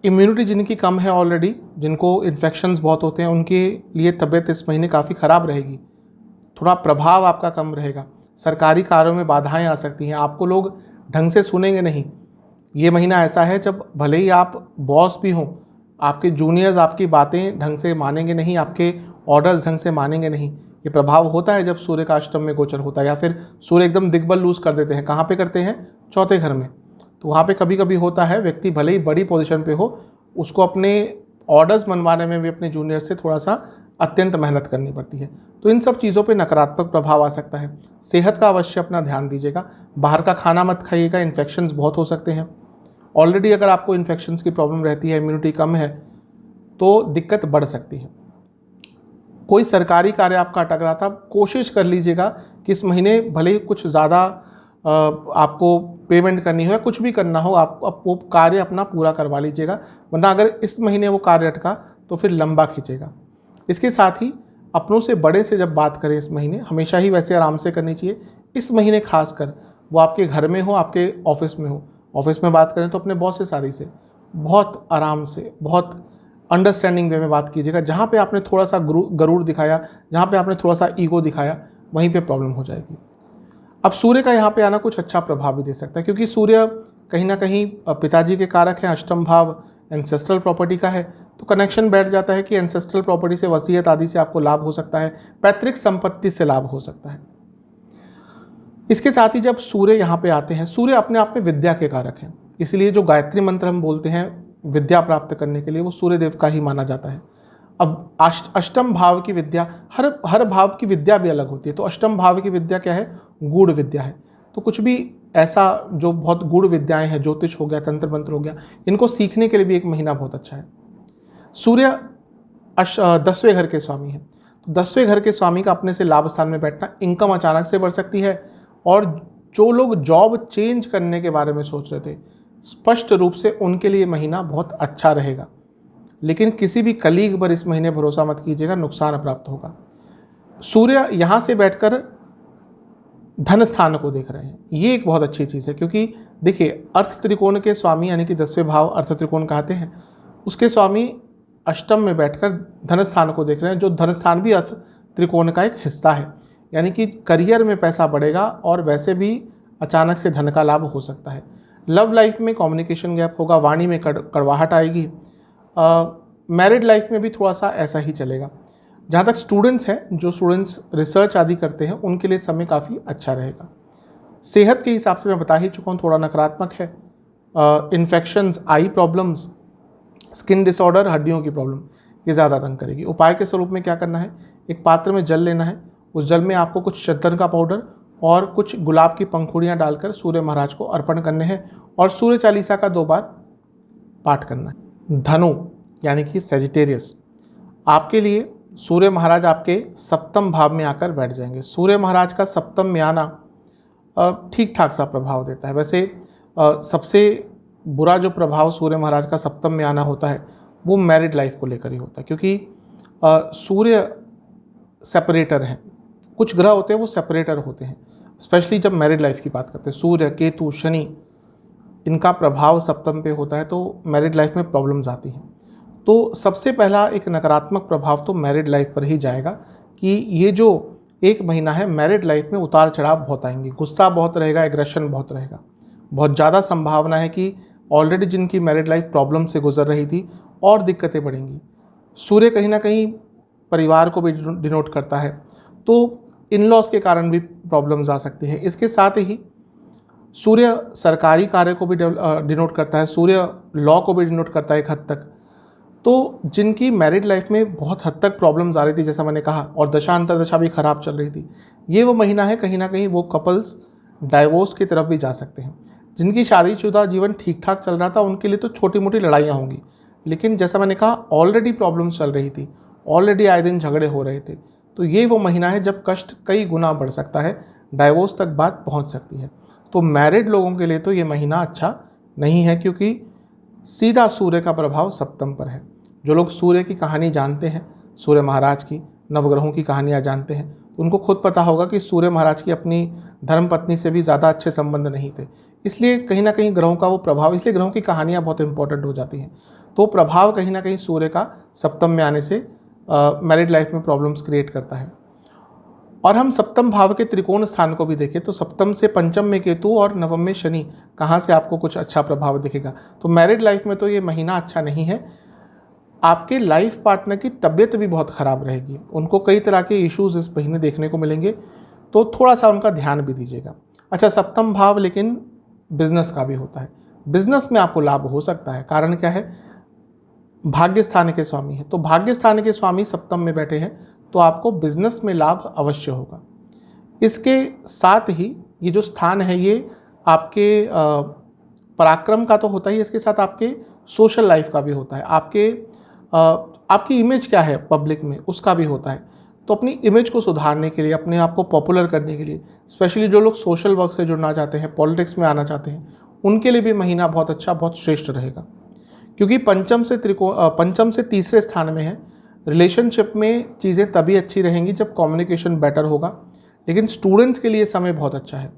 Speaker 1: इम्यूनिटी जिनकी कम है ऑलरेडी, जिनको इन्फेक्शंस बहुत होते हैं, उनके लिए तबीयत इस महीने काफ़ी ख़राब रहेगी। थोड़ा प्रभाव आपका कम रहेगा। सरकारी कार्यों में बाधाएं आ सकती हैं, आपको लोग ढंग से सुनेंगे नहीं। ये महीना ऐसा है जब भले ही आप बॉस भी हों, आपके जूनियर्स आपकी बातें ढंग से मानेंगे नहीं, आपके ऑर्डर्स ढंग से मानेंगे नहीं। ये प्रभाव होता है जब सूर्य का अष्टम में गोचर होता है, या फिर सूर्य एकदम दिग्बल लूज कर देते हैं। कहाँ पे करते हैं? चौथे घर में। तो वहाँ पे कभी कभी होता है व्यक्ति भले ही बड़ी पोजीशन पे हो, उसको अपने ऑर्डर्स मनवाने में भी अपने जूनियर से थोड़ा सा अत्यंत मेहनत करनी पड़ती है। तो इन सब चीज़ों पे नकारात्मक प्रभाव आ सकता है। सेहत का अवश्य अपना ध्यान दीजिएगा। बाहर का खाना मत खाइएगा, इन्फेक्शंस बहुत हो सकते हैं। ऑलरेडी अगर आपको इन्फेक्शंस की प्रॉब्लम रहती है, इम्यूनिटी कम है, तो दिक्कत बढ़ सकती है। कोई सरकारी कार्य आपका अटक रहा था, कोशिश कर लीजिएगा कि इस महीने भले ही कुछ ज़्यादा आपको पेमेंट करनी हो या कुछ भी करना हो, आप वो कार्य अपना पूरा करवा लीजिएगा, वरना अगर इस महीने वो कार्य अटका तो फिर लंबा खींचेगा। इसके साथ ही अपनों से बड़े से जब बात करें इस महीने, हमेशा ही वैसे आराम से करनी चाहिए। इस महीने खासकर वो आपके घर में हो, आपके ऑफिस में हो। ऑफिस में बात करें तो अपने बॉस से शादी से बहुत आराम से, बहुत अंडरस्टैंडिंग वे में बात कीजिएगा। जहाँ पे आपने थोड़ा सा गरूर दिखाया, जहाँ पे आपने थोड़ा सा ईगो दिखाया, वहीं पे प्रॉब्लम हो जाएगी। अब सूर्य का यहाँ पे आना कुछ अच्छा प्रभाव भी दे सकता है, क्योंकि सूर्य कहीं ना कहीं पिताजी के कारक हैं, अष्टम भाव एंसेस्ट्रल प्रॉपर्टी का है, तो कनेक्शन बैठ जाता है कि एंसेस्ट्रल प्रॉपर्टी से, वसीयत आदि से आपको लाभ हो सकता है, पैतृक संपत्ति से लाभ हो सकता है। इसके साथ ही जब सूर्य यहाँ पे आते हैं, सूर्य अपने आप में विद्या के कारक हैं, इसलिए जो गायत्री मंत्र हम बोलते हैं विद्या प्राप्त करने के लिए, वो सूर्य देव का ही माना जाता है। अब अष्टम भाव की विद्या, हर भाव की विद्या भी अलग होती है, तो अष्टम भाव की विद्या क्या है? गूढ़ विद्या है। तो कुछ भी ऐसा जो बहुत गूढ़ विद्याएं हैं, ज्योतिष हो गया, तंत्र मंत्र हो गया, इनको सीखने के लिए भी एक महीना बहुत अच्छा है। सूर्य 10वें घर के स्वामी हैं, तो 10वें घर के स्वामी का अपने से लाभ स्थान में बैठना, इनकम अचानक से बढ़ सकती है। और जो लोग जॉब चेंज करने के बारे में सोच रहे थे, स्पष्ट रूप से उनके लिए महीना बहुत अच्छा रहेगा। लेकिन किसी भी कलीग पर इस महीने भरोसा मत कीजिएगा, नुकसान प्राप्त होगा। सूर्य यहाँ से बैठकर धन स्थान को देख रहे हैं, ये एक बहुत अच्छी चीज़ है, क्योंकि देखिए अर्थ त्रिकोण के स्वामी यानी कि 10वें भाव अर्थ त्रिकोण कहते हैं, उसके स्वामी अष्टम में बैठकर धन स्थान को देख रहे हैं, जो धन स्थान भी अर्थ त्रिकोण का एक हिस्सा है। यानी कि करियर में पैसा बढ़ेगा और वैसे भी अचानक से धन का लाभ हो सकता है। लव लाइफ में कम्युनिकेशन गैप होगा, वाणी में कड़वाहट आएगी। मैरिड लाइफ में भी थोड़ा सा ऐसा ही चलेगा। जहाँ तक स्टूडेंट्स हैं, जो स्टूडेंट्स रिसर्च आदि करते हैं, उनके लिए समय काफ़ी अच्छा रहेगा। सेहत के हिसाब से मैं बता ही चुका हूँ, थोड़ा नकारात्मक है। इन्फेक्शंस, आई प्रॉब्लम्स, स्किन डिसऑर्डर, हड्डियों की प्रॉब्लम, ये ज़्यादा तंग करेगी। उपाय के स्वरूप में क्या करना है? एक पात्र में जल लेना है, उस जल में आपको कुछ शद्दर का पाउडर और कुछ गुलाब की पंखुड़ियाँ डालकर सूर्य महाराज को अर्पण करने हैं और सूर्य चालीसा का 2 बार पाठ करना है। धनु यानी कि सेजिटेरियस, आपके लिए सूर्य महाराज आपके सप्तम भाव में आकर बैठ जाएंगे। सूर्य महाराज का सप्तम में आना ठीक ठाक सा प्रभाव देता है। वैसे सबसे बुरा जो प्रभाव सूर्य महाराज का सप्तम में आना होता है वो मैरिड लाइफ को लेकर ही होता है, क्योंकि सूर्य सेपरेटर हैं। कुछ ग्रह होते हैं वो सेपरेटर होते हैं, स्पेशली जब मैरिड लाइफ की बात करते हैं। सूर्य, केतु, शनि, इनका प्रभाव सप्तम पे होता है, तो मैरिड लाइफ में प्रॉब्लम्स आती हैं। तो सबसे पहला एक नकारात्मक प्रभाव तो मैरिड लाइफ पर ही जाएगा कि ये जो एक महीना है मैरिड लाइफ में उतार चढ़ाव बहुत आएंगे, गुस्सा बहुत रहेगा, एग्रेशन बहुत रहेगा। बहुत ज़्यादा संभावना है कि ऑलरेडी जिनकी मैरिड लाइफ प्रॉब्लम से गुजर रही थी और दिक्कतें बढ़ेंगी। सूर्य कहीं ना कहीं परिवार को भी डिनोट करता है, तो इन लॉस के कारण भी प्रॉब्लम्स आ सकती है। इसके साथ ही सूर्य सरकारी कार्य को भी डिनोट करता है, सूर्य लॉ को भी डिनोट करता है एक हद तक। तो जिनकी मैरिड लाइफ में बहुत हद तक प्रॉब्लम्स आ रही थी, जैसा मैंने कहा, और दशा अंतर्दशा भी खराब चल रही थी, ये वो महीना है कहीं ना कहीं वो कपल्स डाइवोर्स की तरफ भी जा सकते हैं। जिनकी शादीशुदा जीवन ठीक ठाक चल रहा था उनके लिए तो छोटी मोटी लड़ाइयाँ होंगी, लेकिन जैसा मैंने कहा ऑलरेडी प्रॉब्लम्स चल रही थी, ऑलरेडी आए दिन झगड़े हो रहे थे, तो ये वो महीना है जब कष्ट कई गुना बढ़ सकता है, डाइवोर्स तक बात पहुंच सकती है। तो मैरिड लोगों के लिए तो ये महीना अच्छा नहीं है, क्योंकि सीधा सूर्य का प्रभाव सप्तम पर है। जो लोग सूर्य की कहानी जानते हैं, सूर्य महाराज की, नवग्रहों की कहानियाँ जानते हैं, उनको खुद पता होगा कि सूर्य महाराज की अपनी धर्मपत्नी से भी ज़्यादा अच्छे संबंध नहीं थे। इसलिए कहीं ना कहीं ग्रहों का वो प्रभाव, इसलिए ग्रहों की कहानियाँ बहुत इंपॉर्टेंट हो जाती हैं। तो प्रभाव कहीं ना कहीं सूर्य का सप्तम में आने से मैरिड लाइफ में प्रॉब्लम्स क्रिएट करता है। और हम सप्तम भाव के त्रिकोण स्थान को भी देखें तो सप्तम से पंचम में केतु और नवम में शनि, कहाँ से आपको कुछ अच्छा प्रभाव दिखेगा। तो मैरिड लाइफ में तो ये महीना अच्छा नहीं है। आपके लाइफ पार्टनर की तबीयत भी बहुत ख़राब रहेगी, उनको कई तरह के इश्यूज इस महीने देखने को मिलेंगे, तो थोड़ा सा उनका ध्यान भी दीजिएगा। अच्छा, सप्तम भाव लेकिन बिजनेस का भी होता है, बिजनेस में आपको लाभ हो सकता है। कारण क्या है? भाग्य स्थान के स्वामी है, तो भाग्य स्थान के स्वामी सप्तम में बैठे हैं, तो आपको बिजनेस में लाभ अवश्य होगा। इसके साथ ही ये जो स्थान है ये आपके पराक्रम का तो होता ही, इसके साथ आपके सोशल लाइफ का भी होता है, आपकी इमेज क्या है पब्लिक में उसका भी होता है। तो अपनी इमेज को सुधारने के लिए, अपने आप को पॉपुलर करने के लिए, स्पेशली जो लोग सोशल वर्क से जुड़ना चाहते हैं, पॉलिटिक्स में आना चाहते हैं, उनके लिए भी महीना बहुत अच्छा, बहुत श्रेष्ठ रहेगा। क्योंकि पंचम से तीसरे स्थान में है। रिलेशनशिप में चीज़ें तभी अच्छी रहेंगी जब कम्युनिकेशन बेटर होगा, लेकिन स्टूडेंट्स के लिए समय बहुत अच्छा है।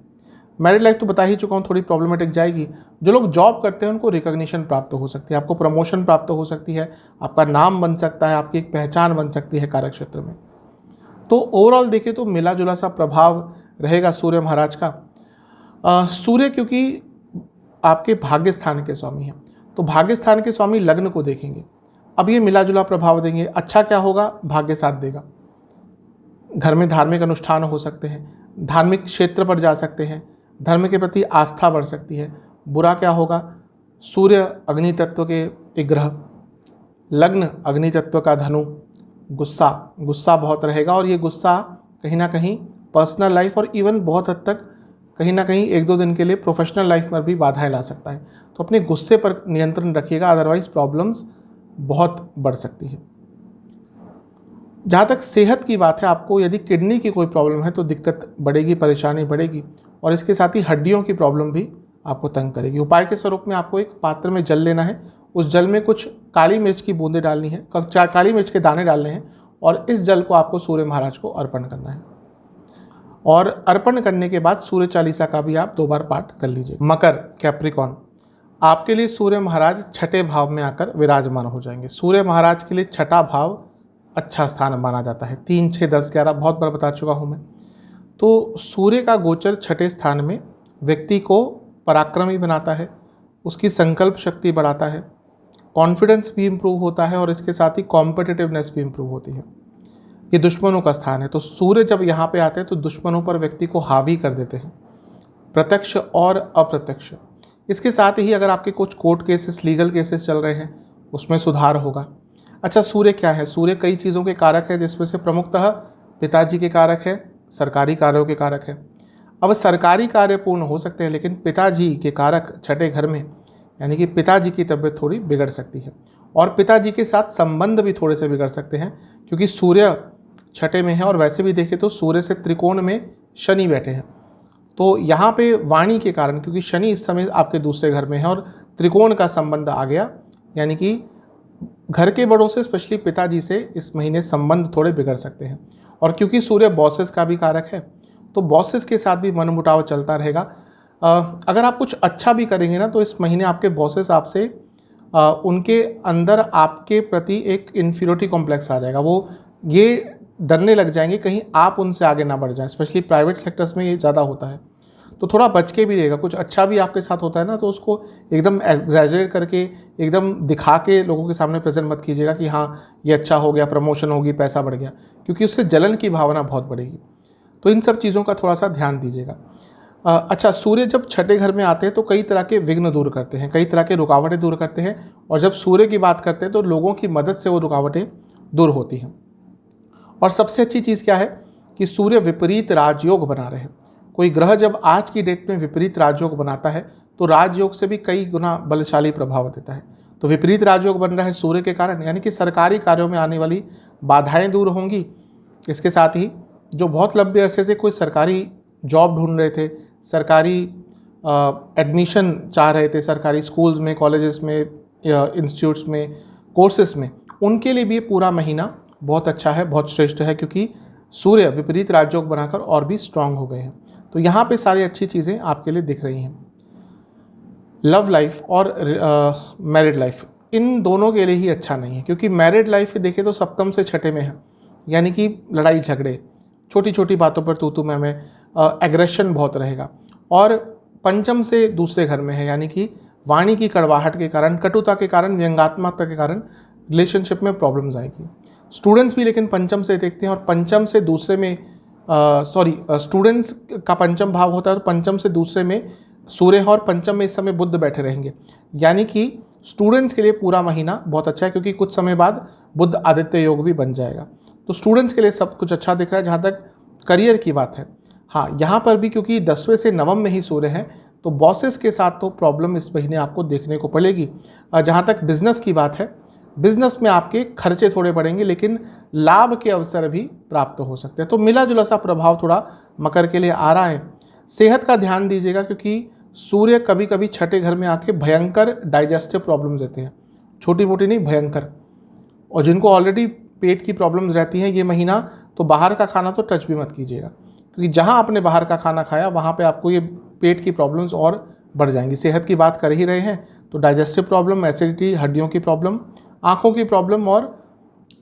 Speaker 1: मैरिड लाइफ तो बता ही चुका हूँ, थोड़ी प्रॉब्लमेटिक जाएगी। जो लोग जॉब करते हैं उनको रिकॉग्निशन प्राप्त हो सकती है, आपको प्रमोशन प्राप्त हो सकती है, आपका नाम बन सकता है, आपकी एक पहचान बन सकती है कार्य क्षेत्र में। तो ओवरऑल देखें तो मिला जुला सा प्रभाव रहेगा सूर्य महाराज का। सूर्य क्योंकि आपके भाग्य स्थान के स्वामी हैं, तो भाग्य स्थान के स्वामी लग्न को देखेंगे। अब ये मिला जुला प्रभाव देंगे। अच्छा क्या होगा? भाग्य साथ देगा। घर में धार्मिक अनुष्ठान हो सकते हैं, धार्मिक क्षेत्र पर जा सकते हैं, धर्म के प्रति आस्था बढ़ सकती है। बुरा क्या होगा? सूर्य अग्नि तत्व के एक ग्रह, लग्न अग्नि तत्व का धनु, गुस्सा बहुत रहेगा, और ये गुस्सा कहीं ना कहीं पर्सनल लाइफ और इवन बहुत हद तक कहीं ना कहीं 1-2 दिन के लिए प्रोफेशनल लाइफ में भी बाधाएं ला सकता है। तो अपने गुस्से पर नियंत्रण रखिएगा, अदरवाइज प्रॉब्लम्स बहुत बढ़ सकती है। जहाँ तक सेहत की बात है, आपको यदि किडनी की कोई प्रॉब्लम है तो दिक्कत बढ़ेगी, परेशानी बढ़ेगी, और इसके साथ ही हड्डियों की प्रॉब्लम भी आपको तंग करेगी। उपाय के स्वरूप में आपको एक पात्र में जल लेना है, उस जल में कुछ काली मिर्च की बूंदें डालनी है, काली मिर्च के दाने डालने हैं, और इस जल को आपको सूर्य महाराज को अर्पण करना है। और अर्पण करने के बाद सूर्य चालीसा का भी आप 2 बार पाठ कर लीजिए। मकर, कैप्रिकॉन, आपके लिए सूर्य महाराज छठे भाव में आकर विराजमान हो जाएंगे। सूर्य महाराज के लिए छठा भाव अच्छा स्थान माना जाता है। 3, 6, 10, 11 बहुत बार बता चुका हूँ मैं। तो सूर्य का गोचर छठे स्थान में व्यक्ति को पराक्रमी बनाता है, उसकी संकल्प शक्ति बढ़ाता है, कॉन्फिडेंस भी इम्प्रूव होता है, और इसके साथ ही कॉम्पिटिटिवनेस भी इम्प्रूव होती है। ये दुश्मनों का स्थान है, तो सूर्य जब यहाँ पे आते हैं तो दुश्मनों पर व्यक्ति को हावी कर देते हैं, प्रत्यक्ष और अप्रत्यक्ष। इसके साथ ही अगर आपके कुछ कोर्ट केसेस, लीगल केसेस चल रहे हैं, उसमें सुधार होगा। अच्छा, सूर्य क्या है? सूर्य कई चीज़ों के कारक है, जिसमें से प्रमुखतः पिताजी के कारक है, सरकारी कार्यों के कारक है। अब सरकारी कार्य पूर्ण हो सकते हैं, लेकिन पिताजी के कारक छठे घर में, यानी कि पिताजी की तबीयत थोड़ी बिगड़ सकती है, और पिताजी के साथ संबंध भी थोड़े से बिगड़ सकते हैं, क्योंकि सूर्य छठे में है, और वैसे भी देखें तो सूर्य से त्रिकोण में शनि बैठे हैं। तो यहाँ पे वाणी के कारण, क्योंकि शनि इस समय आपके दूसरे घर में है और त्रिकोण का संबंध आ गया, यानी कि घर के बड़ों से, स्पेशली पिताजी से इस महीने संबंध थोड़े बिगड़ सकते हैं। और क्योंकि सूर्य बॉसेस का भी कारक है, तो बॉसेस के साथ भी मनमुटाव चलता रहेगा। अगर आप कुछ अच्छा भी करेंगे ना, तो इस महीने आपके बॉसेस आपसे उनके अंदर आपके प्रति एक इन्फीरियरिटी कॉम्प्लेक्स आ जाएगा। वो ये डरने लग जाएंगे कहीं आप उनसे आगे ना बढ़ जाएं। स्पेशली प्राइवेट सेक्टर्स में ये ज़्यादा होता है, तो थोड़ा बच के भी रहेगा। कुछ अच्छा भी आपके साथ होता है ना, तो उसको एकदम एग्जैजरेट करके, एकदम दिखा के लोगों के सामने प्रेजेंट मत कीजिएगा कि हाँ ये अच्छा हो गया, प्रमोशन होगी, पैसा बढ़ गया, क्योंकि उससे जलन की भावना बहुत बढ़ेगी। तो इन सब चीज़ों का थोड़ा सा ध्यान दीजिएगा। अच्छा, सूर्य जब छठे घर में आते हैं तो कई तरह के विघ्न दूर करते हैं, कई तरह के रुकावटें दूर करते हैं, और जब सूर्य की बात करते हैं तो लोगों की मदद से वो रुकावटें दूर होती हैं। और सबसे अच्छी चीज़ क्या है कि सूर्य विपरीत राजयोग बना रहे हैं। कोई ग्रह जब आज की डेट में विपरीत राजयोग बनाता है तो राजयोग से भी कई गुना बलशाली प्रभाव देता है। तो विपरीत राजयोग बन रहा है सूर्य के कारण, यानी कि सरकारी कार्यों में आने वाली बाधाएं दूर होंगी। इसके साथ ही जो बहुत लंबे अरसे से कोई सरकारी जॉब ढूंढ रहे थे, सरकारी एडमिशन चाह रहे थे, सरकारी स्कूल्स में, कॉलेजेस में, इंस्टीट्यूट्स में, कोर्सेस में, उनके लिए भी ये पूरा महीना बहुत अच्छा है, बहुत श्रेष्ठ है, क्योंकि सूर्य विपरीत राजयोग बनाकर और भी स्ट्रांग हो गए हैं। तो यहाँ पे सारी अच्छी चीज़ें आपके लिए दिख रही हैं। लव लाइफ और मैरिड लाइफ, इन दोनों के लिए ही अच्छा नहीं है, क्योंकि मैरिड लाइफ देखें तो सप्तम से छठे में है, यानी कि लड़ाई झगड़े, छोटी छोटी बातों पर तू मैं, एग्रेशन बहुत रहेगा। और पंचम से दूसरे घर में है, यानी कि वाणी की कड़वाहट के कारण, कटुता के कारण, व्यंग्यात्मकता के कारण रिलेशनशिप में प्रॉब्लम्स आएगी। स्टूडेंट्स भी लेकिन पंचम से देखते हैं, और पंचम से दूसरे में स्टूडेंट्स का पंचम भाव होता है, तो पंचम से दूसरे में सूर्य है, और पंचम में इस समय बुध बैठे रहेंगे, यानी कि स्टूडेंट्स के लिए पूरा महीना बहुत अच्छा है, क्योंकि कुछ समय बाद बुध आदित्य योग भी बन जाएगा। तो स्टूडेंट्स के लिए सब कुछ अच्छा दिख रहा है। जहाँ तक करियर की बात है, हाँ, यहाँ पर भी क्योंकि 10वें से नवम में ही सूर्य है, तो बॉसेस के साथ तो प्रॉब्लम इस महीने आपको देखने को पड़ेगी। जहाँ तक बिजनेस की बात है, बिजनेस में आपके खर्चे थोड़े बढ़ेंगे, लेकिन लाभ के अवसर भी प्राप्त हो सकते हैं। तो मिला जुला सा प्रभाव थोड़ा मकर के लिए आ रहा है। सेहत का ध्यान दीजिएगा, क्योंकि सूर्य कभी कभी छठे घर में आके भयंकर डाइजेस्टिव प्रॉब्लम्स देते हैं, छोटी मोटी नहीं, भयंकर। और जिनको ऑलरेडी पेट की प्रॉब्लम्स रहती हैं ये महीना, तो बाहर का खाना तो टच भी मत कीजिएगा, क्योंकि जहाँ आपने बाहर का खाना खाया वहाँ पे आपको ये पेट की प्रॉब्लम्स और बढ़ जाएंगी। सेहत की बात कर ही रहे हैं तो डाइजेस्टिव प्रॉब्लम, एसिडिटी, हड्डियों की प्रॉब्लम, आँखों की प्रॉब्लम और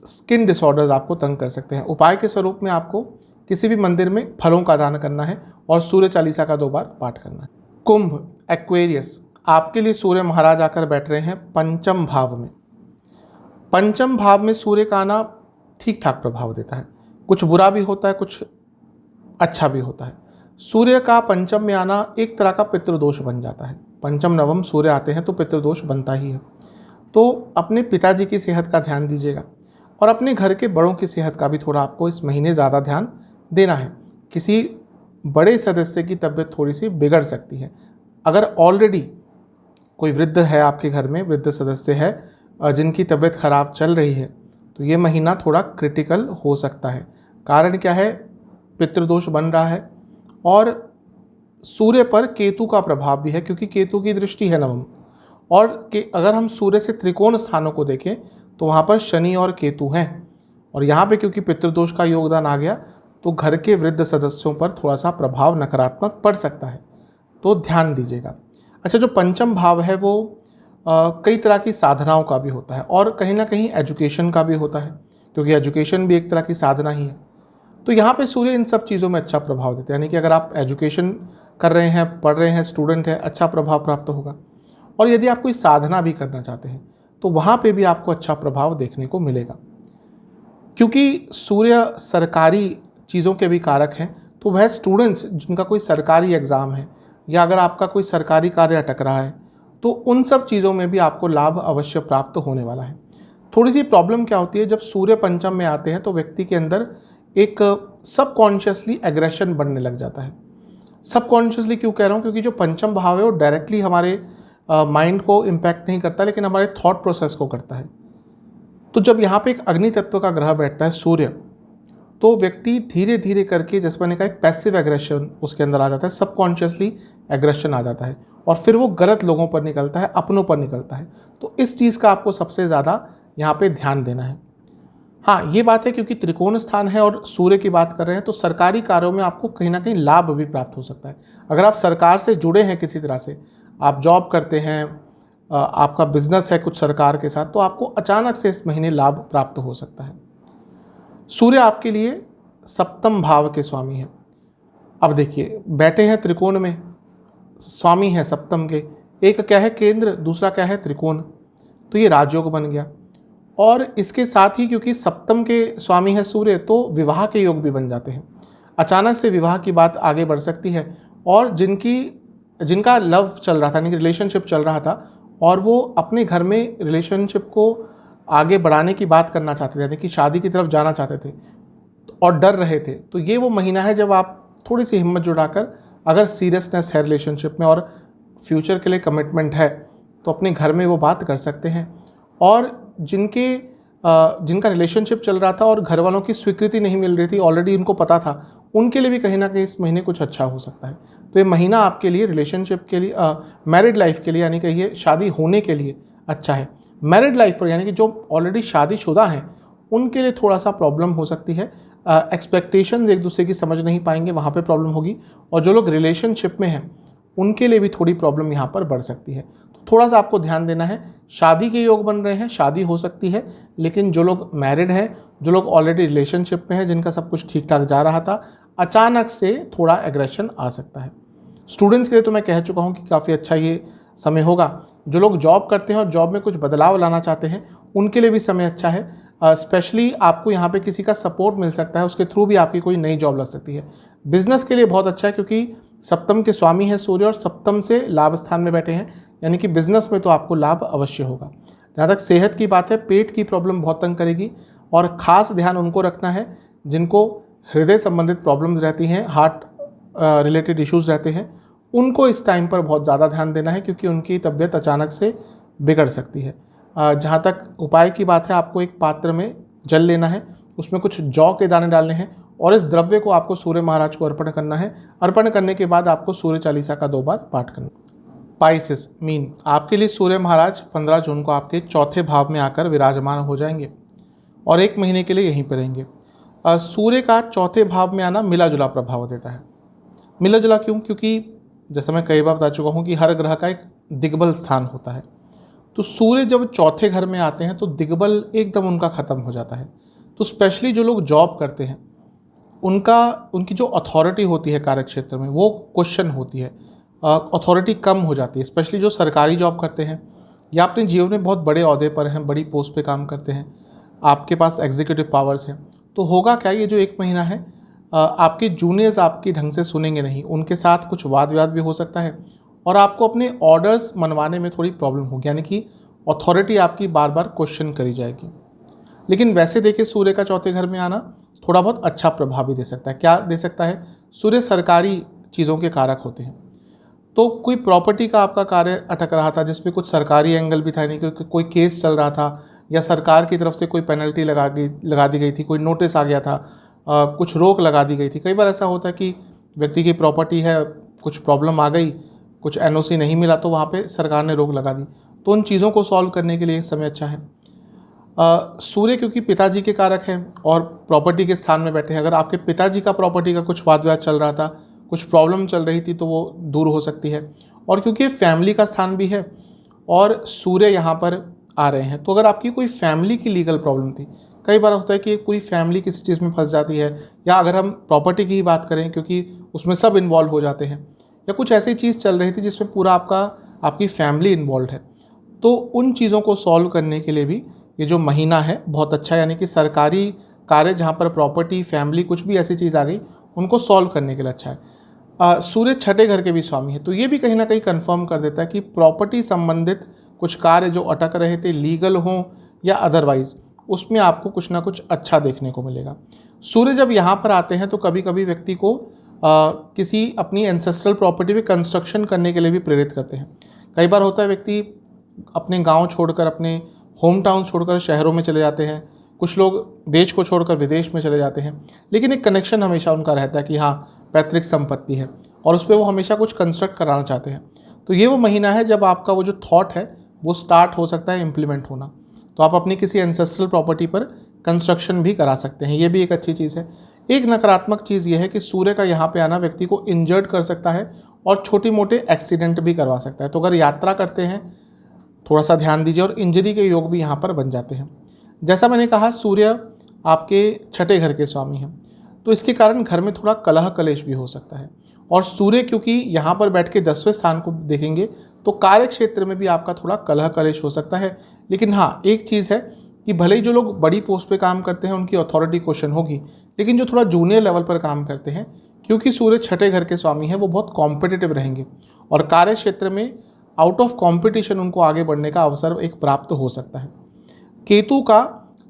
Speaker 1: स्किन डिसऑर्डर्स आपको तंग कर सकते हैं। उपाय के स्वरूप में आपको किसी भी मंदिर में फलों का दान करना है और सूर्य चालीसा का 2 बार पाठ करना है। कुंभ, एक्वेरियस, आपके लिए सूर्य महाराज आकर बैठ रहे हैं पंचम भाव में। पंचम भाव में सूर्य का आना ठीक ठाक प्रभाव देता है, कुछ बुरा भी होता है, कुछ अच्छा भी होता है। सूर्य का पंचम में आना एक तरह का पितृदोष बन जाता है। पंचम नवम सूर्य आते हैं तो पितृदोष बनता ही है। तो अपने पिताजी की सेहत का ध्यान दीजिएगा और अपने घर के बड़ों की सेहत का भी थोड़ा आपको इस महीने ज़्यादा ध्यान देना है। किसी बड़े सदस्य की तबीयत थोड़ी सी बिगड़ सकती है। अगर ऑलरेडी कोई वृद्ध है आपके घर में, वृद्ध सदस्य है जिनकी तबीयत खराब चल रही है, तो ये महीना थोड़ा क्रिटिकल हो सकता है। कारण क्या है? पितृदोष बन रहा है और सूर्य पर केतु का प्रभाव भी है, क्योंकि केतु की दृष्टि है नवम। और अगर हम सूर्य से त्रिकोण स्थानों को देखें तो वहाँ पर शनि और केतु हैं, और यहाँ पे क्योंकि पितृदोष का योगदान आ गया तो घर के वृद्ध सदस्यों पर थोड़ा सा प्रभाव नकारात्मक पड़ सकता है, तो ध्यान दीजिएगा। अच्छा, जो पंचम भाव है वो कई तरह की साधनाओं का भी होता है और कहीं ना कहीं एजुकेशन का भी होता है, क्योंकि एजुकेशन भी एक तरह की साधना ही है। तो यहाँ पे सूर्य इन सब चीज़ों में अच्छा प्रभाव देते हैं, यानी कि अगर आप एजुकेशन कर रहे हैं, पढ़ रहे हैं, स्टूडेंट हैं, अच्छा प्रभाव प्राप्त होगा। और यदि आप कोई साधना भी करना चाहते हैं तो वहाँ पे भी आपको अच्छा प्रभाव देखने को मिलेगा, क्योंकि सूर्य सरकारी चीज़ों के भी कारक हैं। तो वह स्टूडेंट्स जिनका कोई सरकारी एग्ज़ाम है या अगर आपका कोई सरकारी कार्य अटक रहा है तो उन सब चीज़ों में भी आपको लाभ अवश्य प्राप्त होने वाला है। थोड़ी सी प्रॉब्लम क्या होती है, जब सूर्य पंचम में आते हैं तो व्यक्ति के अंदर एक सबकॉन्शियसली एग्रेशन बढ़ने लग जाता है। सबकॉन्शियसली क्यों कह रहा हूँ? क्योंकि जो पंचम भाव है वो डायरेक्टली हमारे माइंड को इम्पैक्ट नहीं करता, लेकिन हमारे थॉट प्रोसेस को करता है। तो जब यहाँ पे एक अग्नि तत्व का ग्रह बैठता है सूर्य, तो व्यक्ति धीरे धीरे करके, जैसे मैंने कहा, एक पैसिव एग्रेशन उसके अंदर आ जाता है, सबकॉन्शियसली एग्रेशन आ जाता है और फिर वो गलत लोगों पर निकलता है, अपनों पर निकलता है। तो इस चीज़ का आपको सबसे ज़्यादा यहाँ पे ध्यान देना है। हाँ, ये बात है क्योंकि त्रिकोण स्थान है और सूर्य की बात कर रहे हैं तो सरकारी कार्यों में आपको कहीं ना कहीं लाभ भी प्राप्त हो सकता है। अगर आप सरकार से जुड़े हैं, किसी तरह से आप जॉब करते हैं, आपका बिजनेस है कुछ सरकार के साथ, तो आपको अचानक से इस महीने लाभ प्राप्त हो सकता है। सूर्य आपके लिए सप्तम भाव के स्वामी हैं। अब देखिए, बैठे हैं त्रिकोण में, स्वामी हैं सप्तम के, एक क्या है केंद्र, दूसरा क्या है त्रिकोण, तो ये राजयोग बन गया। और इसके साथ ही क्योंकि सप्तम के स्वामी है सूर्य, तो विवाह के योग भी बन जाते हैं। अचानक से विवाह की बात आगे बढ़ सकती है और जिनका लव चल रहा था, यानी कि रिलेशनशिप चल रहा था, और वो अपने घर में रिलेशनशिप को आगे बढ़ाने की बात करना चाहते थे, यानी कि शादी की तरफ जाना चाहते थे और डर रहे थे, तो ये वो महीना है जब आप थोड़ी सी हिम्मत जुटाकर, अगर सीरियसनेस है रिलेशनशिप में और फ्यूचर के लिए कमिटमेंट है, तो अपने घर में वो बात कर सकते हैं। और जिनका रिलेशनशिप चल रहा था और घर वालों की स्वीकृति नहीं मिल रही थी, ऑलरेडी उनको पता था, उनके लिए भी कहीं ना कहीं इस महीने कुछ अच्छा हो सकता है। तो ये महीना आपके लिए रिलेशनशिप के लिए, मैरिड लाइफ के लिए, यानी कहिए शादी होने के लिए अच्छा है। मैरिड लाइफ पर, यानी कि जो ऑलरेडी शादीशुदा हैं, उनके लिए थोड़ा सा प्रॉब्लम हो सकती है। एक्सपेक्टेशंस एक दूसरे की समझ नहीं पाएंगे, वहाँ पे प्रॉब्लम होगी। और जो लोग रिलेशनशिप में हैं उनके लिए भी थोड़ी प्रॉब्लम यहाँ पर बढ़ सकती है। तो थोड़ा सा आपको ध्यान देना है। शादी के योग बन रहे हैं, शादी हो सकती है, लेकिन जो लोग मैरिड हैं, जो लोग ऑलरेडी रिलेशनशिप में हैं, जिनका सब कुछ ठीक ठाक जा रहा था, अचानक से थोड़ा एग्रेशन आ सकता है। स्टूडेंट्स के लिए तो मैं कह चुका हूँ कि काफ़ी अच्छा ये समय होगा। जो लोग जॉब करते हैं और जॉब में कुछ बदलाव लाना चाहते हैं, उनके लिए भी समय अच्छा है। स्पेशली आपको यहाँ पे किसी का सपोर्ट मिल सकता है, उसके थ्रू भी आपकी कोई नई जॉब लग सकती है। बिजनेस के लिए बहुत अच्छा है, क्योंकि सप्तम के स्वामी है सूर्य और सप्तम से लाभ स्थान में बैठे हैं, यानी कि बिजनेस में तो आपको लाभ अवश्य होगा। जहाँ तक सेहत की बात है, पेट की प्रॉब्लम बहुत तंग करेगी और ख़ास ध्यान उनको रखना है जिनको हृदय संबंधित प्रॉब्लम्स रहती हैं, हार्ट रिलेटेड इश्यूज़ रहते हैं, उनको इस टाइम पर बहुत ज़्यादा ध्यान देना है, क्योंकि उनकी तबीयत अचानक से बिगड़ सकती है। जहाँ तक उपाय की बात है, आपको एक पात्र में जल लेना है, उसमें कुछ जौ के दाने डालने हैं और इस द्रव्य को आपको सूर्य महाराज को अर्पण करना है। अर्पण करने के बाद आपको सूर्य चालीसा का 2 बार पाठ करना। पाइसेस मीन, आपके लिए सूर्य महाराज 15 जून को आपके चौथे भाव में आकर विराजमान हो जाएंगे और 1 महीने के लिए यहीं पर रहेंगे। सूर्य का चौथे भाव में आना मिला जुला प्रभाव देता है। मिला जुला क्यों? क्योंकि जैसा मैं कई बार बता चुका हूँ कि हर ग्रह का एक दिग्बल स्थान होता है। तो सूर्य जब चौथे घर में आते हैं तो दिग्बल एकदम उनका ख़त्म हो जाता है। तो स्पेशली जो लोग जॉब करते हैं, उनकी जो अथॉरिटी होती है कार्य क्षेत्र में, वो क्वेश्चन होती है। अथॉरिटी कम हो जाती है, स्पेशली जो सरकारी जॉब करते हैं या अपने जीवन में बहुत बड़े ओहदे पर हैं, बड़ी पोस्ट पे काम करते हैं, आपके पास एग्जीक्यूटिव पावर्स हैं, तो होगा क्या, ये जो 1 महीना है आपके जूनियर्स आपकी ढंग से सुनेंगे नहीं, उनके साथ कुछ वाद विवाद भी हो सकता है और आपको अपने ऑर्डर्स मनवाने में थोड़ी प्रॉब्लम होगी, यानी कि अथॉरिटी आपकी बार बार क्वेश्चन करी जाएगी। लेकिन वैसे देखिए सूर्य का चौथे घर में आना थोड़ा बहुत अच्छा प्रभाव भी दे सकता है। क्या दे सकता है? सूर्य सरकारी चीज़ों के कारक होते हैं, तो कोई प्रॉपर्टी का आपका कार्य अटक रहा था जिसमें कुछ सरकारी एंगल भी था, यानी कि कोई केस चल रहा था या सरकार की तरफ से कोई पेनल्टी लगा दी गई थी, कोई नोटिस आ गया था, कुछ रोक लगा दी गई थी। कई बार ऐसा होता है कि व्यक्ति की प्रॉपर्टी है, कुछ प्रॉब्लम आ गई, कुछ एनओसी नहीं मिला तो वहाँ पे सरकार ने रोक लगा दी, तो उन चीज़ों को सॉल्व करने के लिए समय अच्छा है। सूर्य क्योंकि पिताजी के कारक हैं और प्रॉपर्टी के स्थान में बैठे हैं, अगर आपके पिताजी का प्रॉपर्टी का कुछ वाद विवाद चल रहा था, कुछ प्रॉब्लम चल रही थी, तो वो दूर हो सकती है। और क्योंकि फैमिली का स्थान भी है और सूर्य यहाँ पर आ रहे हैं, तो अगर आपकी कोई फैमिली की लीगल प्रॉब्लम थी, कई बार होता है कि एक पूरी फैमिली किसी चीज़ में फंस जाती है, या अगर हम प्रॉपर्टी की ही बात करें क्योंकि उसमें सब इन्वॉल्व हो जाते हैं, या कुछ ऐसी चीज़ चल रही थी जिसमें पूरा आपकी फैमिली इन्वॉल्व है, तो उन चीज़ों को सॉल्व करने के लिए भी ये जो महीना है बहुत अच्छा है। यानी कि सरकारी कार्य जहाँ पर प्रॉपर्टी, फैमिली, कुछ भी ऐसी चीज़ आ गई उनको सॉल्व करने के लिए अच्छा है। सूर्य छठे घर के भी स्वामी है, तो ये भी कहीं ना कहीं कंफर्म कर देता है कि प्रॉपर्टी संबंधित कुछ कार्य जो अटक रहे थे, लीगल हों या अदरवाइज, उसमें आपको कुछ ना कुछ अच्छा देखने को मिलेगा। सूर्य जब यहाँ पर आते हैं तो कभी कभी व्यक्ति को किसी अपनी एंसेस्ट्रल प्रॉपर्टी पे कंस्ट्रक्शन करने के लिए भी प्रेरित करते हैं। कई बार होता है व्यक्ति अपने गांव छोड़कर, अपने होम टाउन छोड़कर शहरों में चले जाते हैं, कुछ लोग देश को छोड़कर विदेश में चले जाते हैं, लेकिन एक कनेक्शन हमेशा उनका रहता है कि हाँ पैतृक संपत्ति है और उस पर वो हमेशा कुछ कंस्ट्रक्ट कराना चाहते हैं। तो ये वो महीना है जब आपका वो जो थॉट है वो स्टार्ट हो सकता है इम्प्लीमेंट होना, तो आप अपनी किसी एंसेस्ट्रल प्रॉपर्टी पर कंस्ट्रक्शन भी करा सकते हैं, ये भी एक अच्छी चीज़ है। एक नकारात्मक चीज़ ये है कि सूर्य का यहाँ पे आना व्यक्ति को इंजर्ड कर सकता है और छोटी मोटे एक्सीडेंट भी करवा सकता है, तो अगर यात्रा करते हैं थोड़ा सा ध्यान दीजिए, और इंजरी के योग भी यहाँ पर बन जाते हैं। जैसा मैंने कहा सूर्य आपके छठे घर के स्वामी हैं, तो इसके कारण घर में थोड़ा कलह कलेश भी हो सकता है। और सूर्य क्योंकि यहाँ पर बैठ के 10वें स्थान को देखेंगे तो कार्य क्षेत्र में भी आपका थोड़ा कलह कलेश हो सकता है। लेकिन हाँ, एक चीज़ है कि भले ही जो लोग बड़ी पोस्ट पे काम करते हैं उनकी अथॉरिटी क्वेश्चन होगी, लेकिन जो थोड़ा जूनियर लेवल पर काम करते हैं, क्योंकि सूर्य छठे घर के स्वामी हैं, वो बहुत कॉम्पिटिटिव रहेंगे और कार्य क्षेत्र में आउट ऑफ कॉम्पिटिशन उनको आगे बढ़ने का अवसर एक प्राप्त हो सकता है। केतु का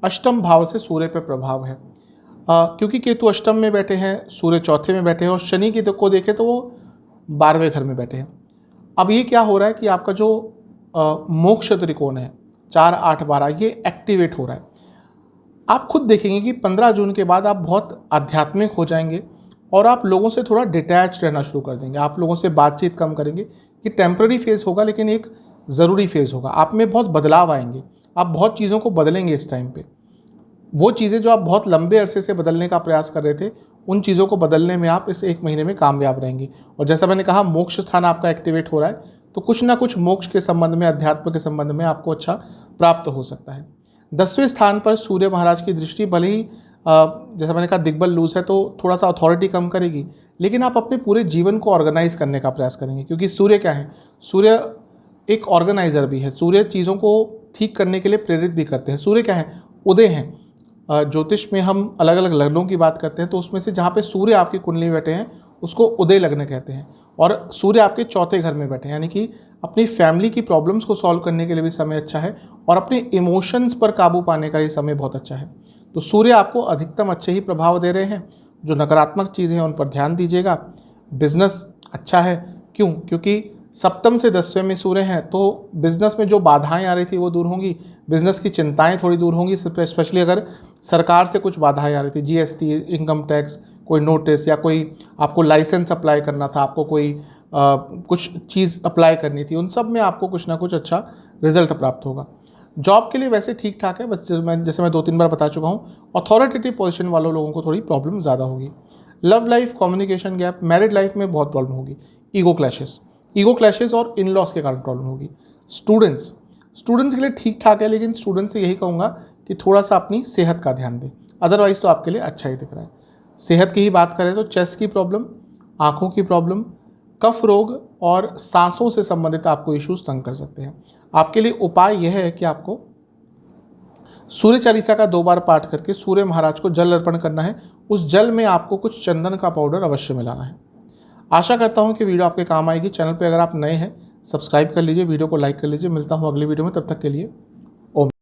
Speaker 1: अष्टम भाव से सूर्य पर प्रभाव है, क्योंकि केतु अष्टम में बैठे हैं, सूर्य चौथे में बैठे हैं, और शनि की को देखें तो वो 12वें घर में बैठे हैं। अब ये क्या हो रहा है कि आपका जो मोक्ष त्रिकोण है 4, 8, 12 ये एक्टिवेट हो रहा है। आप खुद देखेंगे कि 15 जून के बाद आप बहुत आध्यात्मिक हो जाएंगे और आप लोगों से थोड़ा डिटैच रहना शुरू कर देंगे, आप लोगों से बातचीत कम करेंगे। ये टेम्पररी फेज़ होगा लेकिन एक ज़रूरी फेज़ होगा, आप में बहुत बदलाव आएंगे, आप बहुत चीज़ों को बदलेंगे इस टाइम पे। वो चीज़ें जो आप बहुत लंबे अरसे से बदलने का प्रयास कर रहे थे, उन चीज़ों को बदलने में आप इस 1 महीने में कामयाब रहेंगे। और जैसा मैंने कहा मोक्ष स्थान आपका एक्टिवेट हो रहा है, तो कुछ ना कुछ मोक्ष के संबंध में, अध्यात्म के संबंध में आपको अच्छा प्राप्त हो सकता है। 10वें स्थान पर सूर्य महाराज की दृष्टि भले ही जैसा मैंने कहा दिग्बल लूज है तो थोड़ा सा अथॉरिटी कम करेगी, लेकिन आप अपने पूरे जीवन को ऑर्गेनाइज करने का प्रयास करेंगे, क्योंकि सूर्य क्या है, सूर्य एक ऑर्गेनाइजर भी है। सूर्य चीज़ों को ठीक करने के लिए प्रेरित भी करते हैं। सूर्य क्या है, उदय हैं। ज्योतिष में हम अलग अलग लग्नों की बात करते हैं, तो उसमें से जहाँ पे सूर्य आपकी कुंडली में बैठे हैं उसको उदय लग्न कहते हैं, और सूर्य आपके चौथे घर में बैठे हैं, यानी कि अपनी फैमिली की प्रॉब्लम्स को सॉल्व करने के लिए भी समय अच्छा है और अपने इमोशंस पर काबू पाने का ये समय बहुत अच्छा है। तो सूर्य आपको अधिकतम अच्छे ही प्रभाव दे रहे हैं। जो नकारात्मक चीज़ें हैं उन पर ध्यान दीजिएगा। बिजनेस अच्छा है, क्यों? क्योंकि सप्तम से 10वें में सूर्य हैं, तो बिज़नेस में जो बाधाएं आ रही थी वो दूर होंगी, बिज़नेस की चिंताएं थोड़ी दूर होंगी, स्पेशली अगर सरकार से कुछ बाधाएं आ रही थी, जीएसटी, इनकम टैक्स, कोई नोटिस या कोई आपको लाइसेंस अप्लाई करना था, आपको कोई कुछ चीज़ अप्लाई करनी थी, उन सब में आपको कुछ ना कुछ अच्छा रिजल्ट प्राप्त होगा। जॉब के लिए वैसे ठीक ठाक है, बस जैसे मैं 2-3 बार बता चुका हूँ, अथॉरिटेटिव पोजीशन वालों लोगों को थोड़ी प्रॉब्लम ज़्यादा होगी। Love life, communication gap, married life में बहुत प्रॉब्लम होगी। ईगो क्लैशेस और इन लॉस के कारण प्रॉब्लम होगी। स्टूडेंट्स के लिए ठीक ठाक है, लेकिन स्टूडेंट से यही कहूँगा कि थोड़ा सा अपनी सेहत का ध्यान दें, अदरवाइज़ तो आपके लिए अच्छा ही दिख रहा है। सेहत की ही बात करें तो चेस्ट की प्रॉब्लम, आँखों की प्रॉब्लम, कफ रोग और सांसों से संबंधित आपको इश्यूज तंग कर सकते हैं। आपके लिए उपाय यह है कि आपको सूर्य चालीसा का 2 बार पाठ करके सूर्य महाराज को जल अर्पण करना है। उस जल में आपको कुछ चंदन का पाउडर अवश्य मिलाना है। आशा करता हूं कि वीडियो आपके काम आएगी। चैनल पे अगर आप नए हैं सब्सक्राइब कर लीजिए, वीडियो को लाइक कर लीजिए। मिलता हूं अगली वीडियो में, तब तक के लिए ओम।